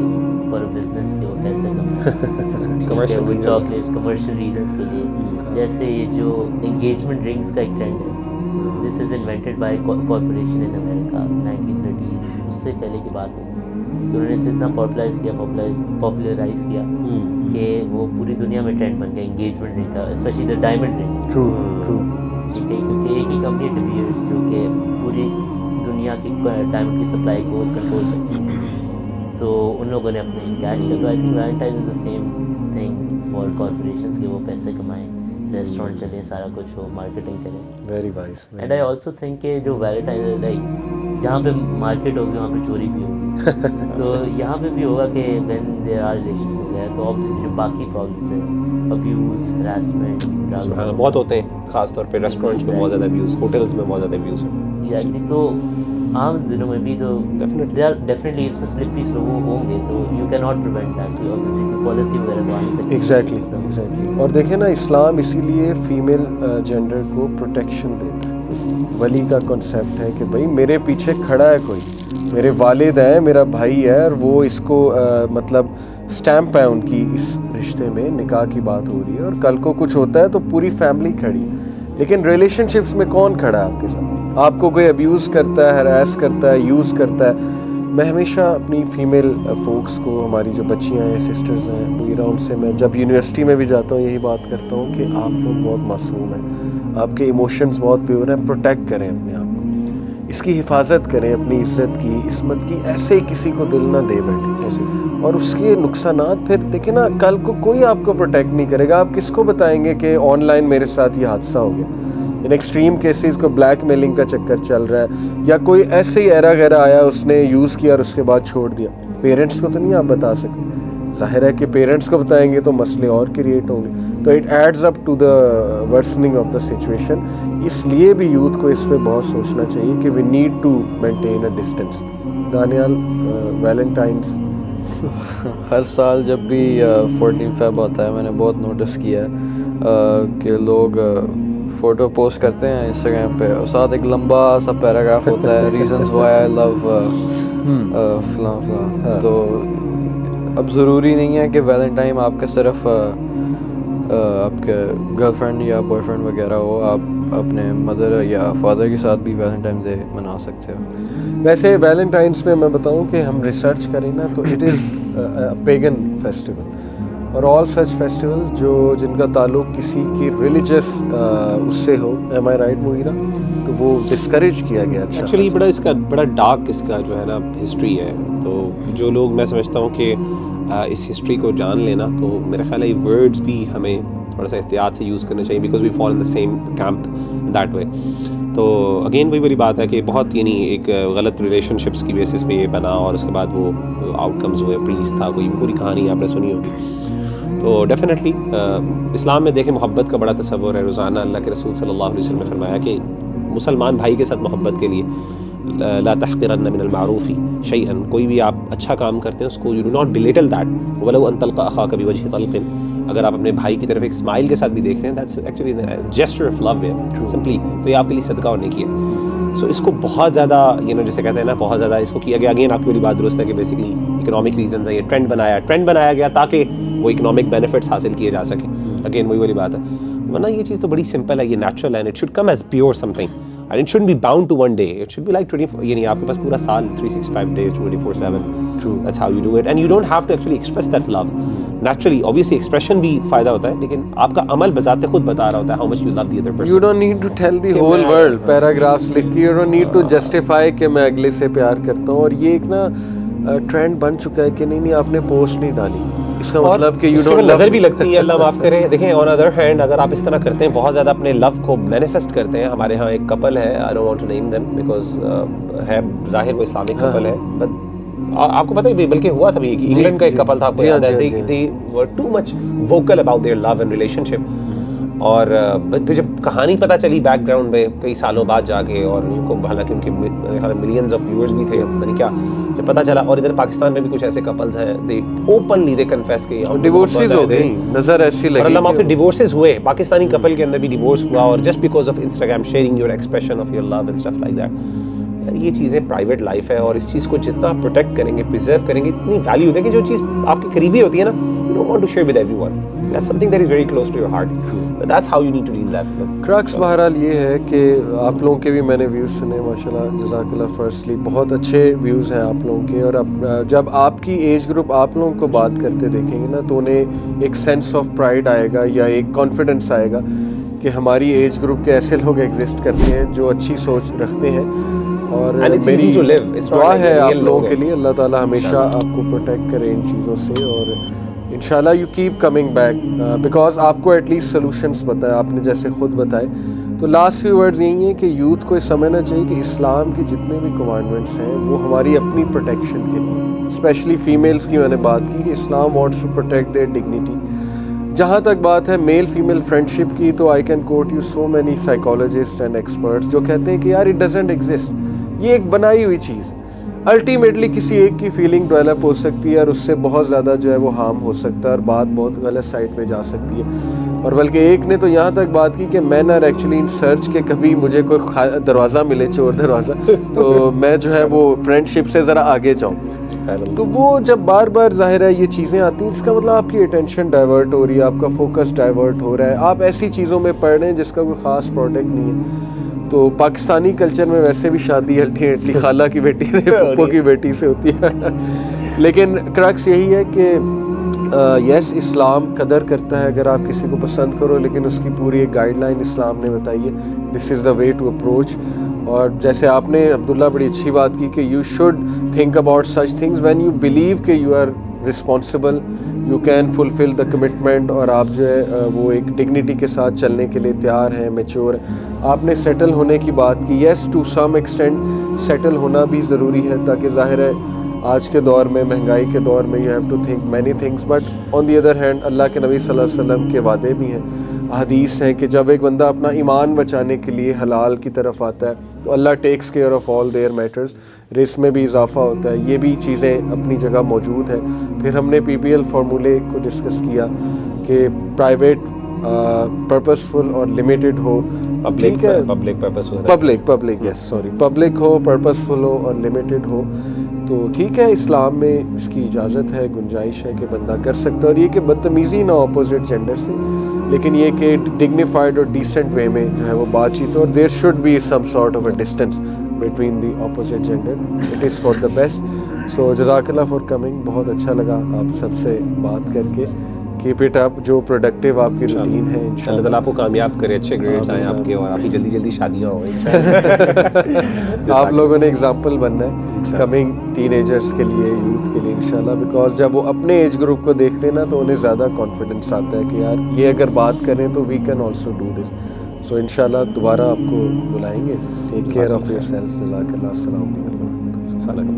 for business کہ وہ پیسے کمائیں, چاکلیٹ کمرشل ریزنس کے لیے. جیسے یہ جو انگیجمنٹ رنگس کا ایک ٹرینڈ ہے, this is invented by corporation in America 1930s. اس سے پہلے کی بات ہے کہ انہوں نے اسے اتنا پاپولرائز کیا کہ وہ پوری دنیا میں ٹرینڈ بن گیا انگیجمنٹ رنگ کا, اسپیشلی دا ڈائمنڈ رنگ. ٹھیک ہے, کیونکہ ایک ہی کمپنی ڈی بیئرس جو کہ پوری دنیا کی ڈائمنڈ کی سپلائی کو کنٹرول کرتی ہے, تو ان لوگوں نے اپنے انکیش کر. I think Valentine is the same thing for corporations کہ وہ پیسے کمائیں, ریسٹورینٹ چلیں, سارا کچھ ہو, مارکیٹنگ کریں. Very wise. And I also think کہ جو ویلنٹائن لائک جہاں پہ مارکیٹ ہوگی وہاں پہ چوری بھی ہوگی. تو یہاں پہ بھی ہوگا کہ وین دیر آر ریلیشنس ہو گیا تو آبویسلی جو باقی پرابلمس ہیں, ابیوز, ہراسمنٹ بہت ہوتے ہیں, خاص طور پہ ریسٹورینٹس میں بہت زیادہ ابیوز, ہوٹلس میں بہت زیادہ ابیوز ہے. ایگزیکٹلی. تو عام دنوں میں بھی تو ڈیفینیٹلی اٹس اے سلپری سلو وہ ہوں گے, تو you can not prevent that. Obviously policy وغیرہ تو آ نہیں سکتی. ایگزیکٹلی. اور دیکھیں نا, اسلام اسی لیے فیمیل جینڈر کو پروٹیکشن دیتا ہے. ولی کا کنسیپٹ ہے کہ بھائی میرے پیچھے کھڑا ہے کوئی, میرے والد ہیں, میرا بھائی ہے, اور وہ اس کو مطلب اسٹیمپ ہے ان کی اس رشتے میں, نکاح کی بات ہو رہی ہے, اور کل کو کچھ ہوتا ہے تو پوری فیملی کھڑی ہے. لیکن ریلیشن شپس میں کون کھڑا ہے آپ کے ساتھ؟ آپ کو کوئی ابیوز کرتا ہے, ہراس کرتا ہے, یوز کرتا ہے. میں ہمیشہ اپنی فیمیل فوکس کو, ہماری جو بچیاں ہیں, سسٹرز ہیں وغیرہ, ان سے میں جب یونیورسٹی میں بھی جاتا ہوں یہی بات کرتا ہوں کہ آپ لوگ بہت معصوم ہیں, آپ کے ایموشنز بہت پیور ہیں, پروٹیکٹ کریں اپنے آپ کو, اس کی حفاظت کریں, اپنی عزت کی, عصمت کی. ایسے کسی کو دل نہ دے بیٹھے, اور اس کے نقصانات پھر دیکھیں نا, کل کو کوئی آپ کو پروٹیکٹ نہیں کرے گا. آپ کس کو بتائیں گے کہ آن لائن میرے ساتھ یہ حادثہ ہو گیا؟ ان ایکسٹریم کیسز کو بلیک میلنگ کا چکر چل رہا ہے, یا کوئی ایسے ہی ایرا غیرہ آیا, اس نے یوز کیا اور اس کے بعد چھوڑ دیا. پیرنٹس کو تو نہیں آپ بتا سکتے. ظاہر ہے کہ پیرنٹس کو بتائیں گے تو مسئلے اور کریٹ ہوں گے. تو it adds up to the worsening of the situation. اس لیے بھی یوتھ کو اس پہ بہت سوچنا چاہیے کہ we need to maintain a distance. Danial, Valentine's ہر سال جب بھی 14 فیب ہوتا ہے, میں نے بہت نوٹس کیا ہے کہ لوگ فوٹو پوسٹ کرتے ہیں انسٹاگرام پہ, اور ساتھ ایک لمبا سا پیراگراف ہوتا ہے, ریزنز وائی آئی لو فلاں فلاں. تو اب ضروری نہیں ہے کہ ویلنٹائن آپ کا صرف آپ کے گرل فرینڈ یا بوائے فرینڈ وغیرہ ہو, آپ اپنے مدر یا فادر کے ساتھ بھی ویلنٹائن ڈے منا سکتے ہو. ویسے ویلنٹائنس میں میں بتاؤں کہ ہم ریسرچ کریں نا تو اٹ از پیگن فیسٹیول, اور آل سچ فیسٹیول جن کا تعلق کسی کی ریلیجس اس سے ہو, ایم آئی رائٹ مغیرہ, تو وہ ڈسکریج کیا گیا. ایکچولی اس کا بڑا ڈارک اس کا جو ہے نا ہسٹری ہے. تو جو لوگ, میں سمجھتا ہوں کہ اس ہسٹری کو جان لینا, تو میرا خیال ہے یہ ورڈز بھی ہمیں تھوڑا سا احتیاط سے یوز کرنا چاہیے, because we fall in the same camp that way. تو اگین وہی بڑی بات ہے کہ بہت یعنی ایک غلط ریلیشن شپس کی بیسس پہ یہ بنا, اور اس کے بعد وہ آؤٹ کمز ہوئے, پریس تھا, کوئی پوری کہانی آپ نے سنی ہوگی. تو ڈیفینیٹلی اسلام میں دیکھیں محبت کا بڑا تصور ہے. روزانہ اللہ کے رسول صلی اللہ علیہ وسلم نے فرمایا کہ مسلمان بھائی کے ساتھ محبت کے لیے لا تحقرن من المعروف شیئا, کوئی بھی آپ اچھا کام کرتے ہیں اس کو you do not belittle that, ولو ان تلقى اخاك بوجه طلق. اگر آپ اپنے بھائی کی طرف ایک اسمائل کے ساتھ بھی دیکھ رہے ہیں, that's actually gesture of love ہے سمپلی, تو یہ آپ کے لیے صدقہ اور نیکی ہے. سو اس کو بہت زیادہ جیسے کہتے ہیں نا, بہت زیادہ اس کو کیا گیا. اگین آپ کی والی بات درست ہے کہ بیسکلی اکنامک ریزنز ہیں, یہ ٹرینڈ بنایا گیا تاکہ وہ اکنامک بینیفٹس حاصل کیے جا سکیں. اگین وہی والی بات ہے, ورنہ یہ چیز تو بڑی سمپل ہے, یہ نیچرل ہے, and it should come as pure something, and it shouldn't be bound to one day, it should be like 24, یعنی آپ کے پاس پورا سال 365 days 24/7. True. That's how you do it, and you don't have to actually express that love. Naturally, obviously expression بھی فائدہ ہوتا ہے, لیکن آپ کا عمل بذات خود بتا رہا ہوتا ہے how much you love the other person. You don't need to tell the whole world paragraphs لکھ کے, you don't need to justify کہ میں اگلے سے پیار کرتا ہوں. اور یہ ایک نا ٹرینڈ بن چکا ہے کہ نہیں آپ نے پوسٹ نہیں ڈالی, اس کا مطلب کہ you don't love. نظر بھی لگتی ہے, اللہ معاف کرے. دیکھیں on other hand اگر آپ اس طرح کرتے ہیں, بہت زیادہ اپنے لو کو مینیفیسٹ کرتے ہیں. ہمارے ہاں ایک کپل ہے, I don't want to name them because ہے ظاہر وہ اسلامک کپل ہے, بٹ آپ کو پتہ ہے بلکہ ہوا تھا بھی کہ انگلینڈ کا ایک کپل تھا, آپ کو یاد ہے, they were too much vocal about their love and relationship. اور پھر جب کہانی پتہ چلی بیک گراؤنڈ میں کئی سالوں بعد جا کے, اور ان کو حالانکہ ان کے ملینز آف ویورز بھی تھے, یعنی کیا جب پتہ چلا, اور ادھر پاکستان میں بھی کچھ ایسے کپلز ہیں, دے اوپنلی دے کنفیس کہ ڈیورسز ہو گئی, نظر ایسی لگی, اور اللہ معاف, ڈیورسز ہوئے, پاکستانی کپل کے اندر بھی ڈیورس ہوا, اور just because of Instagram sharing your expression of your love and stuff like that. یار یہ چیزیں پرائیویٹ لائف ہے, اور اس چیز کو جتنا پروٹیکٹ کریں گے, پریزرو کریں گے, اتنی ویلیو دیں گے. جو چیز آپ کی قریبی ہوتی ہے نا, you don't want to share with everyone. That's something that is very close to your heart. But that's how you need to deal that. Crux بہرحال یہ ہے کہ آپ لوگوں کے بھی میں نے ویوز سنے, ماشاءاللہ, جزاک اللہ فرسٹلی, بہت اچھے ویوز ہیں آپ لوگوں کے. اور اب جب آپ کی ایج گروپ آپ لوگوں کو بات کرتے دیکھیں گے نا, تو انہیں ایک سینس آف پرائڈ آئے گا, یا ایک کانفیڈنس آئے گا کہ ہماری ایج گروپ کے ایسے لوگ ایگزسٹ کرتے ہیں جو اچھی سوچ رکھتے ہیں. اور میری دعا ہے آپ لوگوں کے لیے, اللہ تعالیٰ ہمیشہ آپ کو پروٹیکٹ کرے ان چیزوں سے, اور انشاءاللہ you keep coming back, because آپ کو ایٹ لیسٹ سلوشنس بتائے, آپ نے جیسے خود بتائے. تو لاسٹ فیو ورڈز یہی ہیں کہ یوتھ کو سمجھنا چاہیے کہ اسلام کی جتنے بھی کمانڈمنٹس ہیں وہ ہماری اپنی پروٹیکشن کے لیے, اسپیشلی فیمیلس کی میں نے بات کی کہ Islam wants to protect their dignity. جہاں تک بات ہے میل فیمیل فرینڈشپ کی, تو I can quote you so many psychologists and experts جو کہتے ہیں کہ یار اٹ ڈزنٹ ایگزسٹ, یہ ایک بنائی ہوئی چیز. الٹیمیٹلی کسی ایک کی فیلنگ ڈیولپ ہو سکتی ہے, اور اس سے بہت زیادہ جو ہے وہ ہارم ہو سکتا ہے, اور بات بہت غلط سائڈ پہ جا سکتی ہے. اور بلکہ ایک نے تو یہاں تک بات کی کہ میں نہ ایکچولی ان سرچ کے کبھی مجھے کوئی دروازہ ملے, چور دروازہ, تو میں جو ہے وہ فرینڈ شپ سے ذرا آگے جاؤں. تو وہ جب بار بار ظاہر ہے یہ چیزیں آتی ہیں, اس کا مطلب آپ کی اٹینشن ڈائیورٹ ہو رہی ہے, آپ کا فوکس ڈائیورٹ ہو رہا ہے, آپ ایسی چیزوں میں پڑھ رہے ہیں جس کا کوئی خاص پروڈکٹ نہیں ہے. تو پاکستانی کلچر میں ویسے بھی شادی الٹیمیٹلی خالہ کی بیٹی سے, پھپھو کی بیٹی سے ہوتی ہے. لیکن کرکس یہی ہے کہ یس, اسلام قدر کرتا ہے اگر آپ کسی کو پسند کرو, لیکن اس کی پوری ایک گائیڈ لائن اسلام نے بتائی ہے, this is the way to approach. اور جیسے آپ نے عبداللہ بڑی اچھی بات کی کہ you should think about such things when you believe کہ you are responsible, you can fulfil the commitment, اور آپ جو ہے وہ ایک ڈگنیٹی کے ساتھ چلنے کے لیے تیار ہیں, میچور. آپ نے سیٹل ہونے کی بات کی, یس ٹو سم ایکسٹینٹ سیٹل ہونا بھی ضروری ہے, تاکہ ظاہر ہے آج کے دور میں, مہنگائی کے دور میں, you have to think many things. But on the other hand اللہ کے نبی صلی اللہ علیہ وسلم کے وعدے بھی ہیں, حدیث ہیں کہ جب ایک بندہ اپنا ایمان بچانے کے لیے حلال کی طرف آتا ہے تو اللہ takes care of all their matters, رزق میں بھی اضافہ ہوتا ہے. یہ بھی چیزیں اپنی جگہ موجود ہیں. پھر ہم نے PPL فارمولے کو ڈسکس کیا کہ پرائیویٹ پرپسفل اور لمیٹڈ ہو, ٹھیک ہے, پبلک یس سوری پبلک ہو, پرپسفل ہو اور لمیٹڈ ہو. تو ٹھیک ہے, اسلام میں اس کی اجازت ہے, گنجائش ہے کہ بندہ کر سکتا ہے, اور یہ کہ بدتمیزی نہ اپوزٹ جینڈر سے, لیکن یہ کہ ڈگنیفائڈ اور ڈیسنٹ وے میں جو ہے وہ بات چیت ہو, اور there should be some sort of a distance between the opposite gender, it is for the best. So جزاک اللہ فار کمنگ, بہت اچھا لگا آپ سب سے بات کر کے. کیپ اٹ اپ, جو پروڈکٹیو آپ کی روٹین ہے, اللہ تعالیٰ آپ کو کامیاب کرے, اچھے گریڈس آئیں آپ کے, اور آپ کی جلدی جلدی شادیاں ہوں. آپ لوگوں نے اگزامپل بننا ہے کمنگ ٹین ایجرس کے لیے, یوتھ کے لیے انشاءاللہ, بیکاز جب وہ اپنے ایج گروپ کو دیکھتے ہیں نا تو انہیں زیادہ کانفیڈنس آتا ہے کہ یار یہ اگر بات کریں تو we can also do this. So انشاءاللہ دوبارہ آپ کو بلائیں گے. Take care of yourself. جزاک اللہ. السلام علیکم.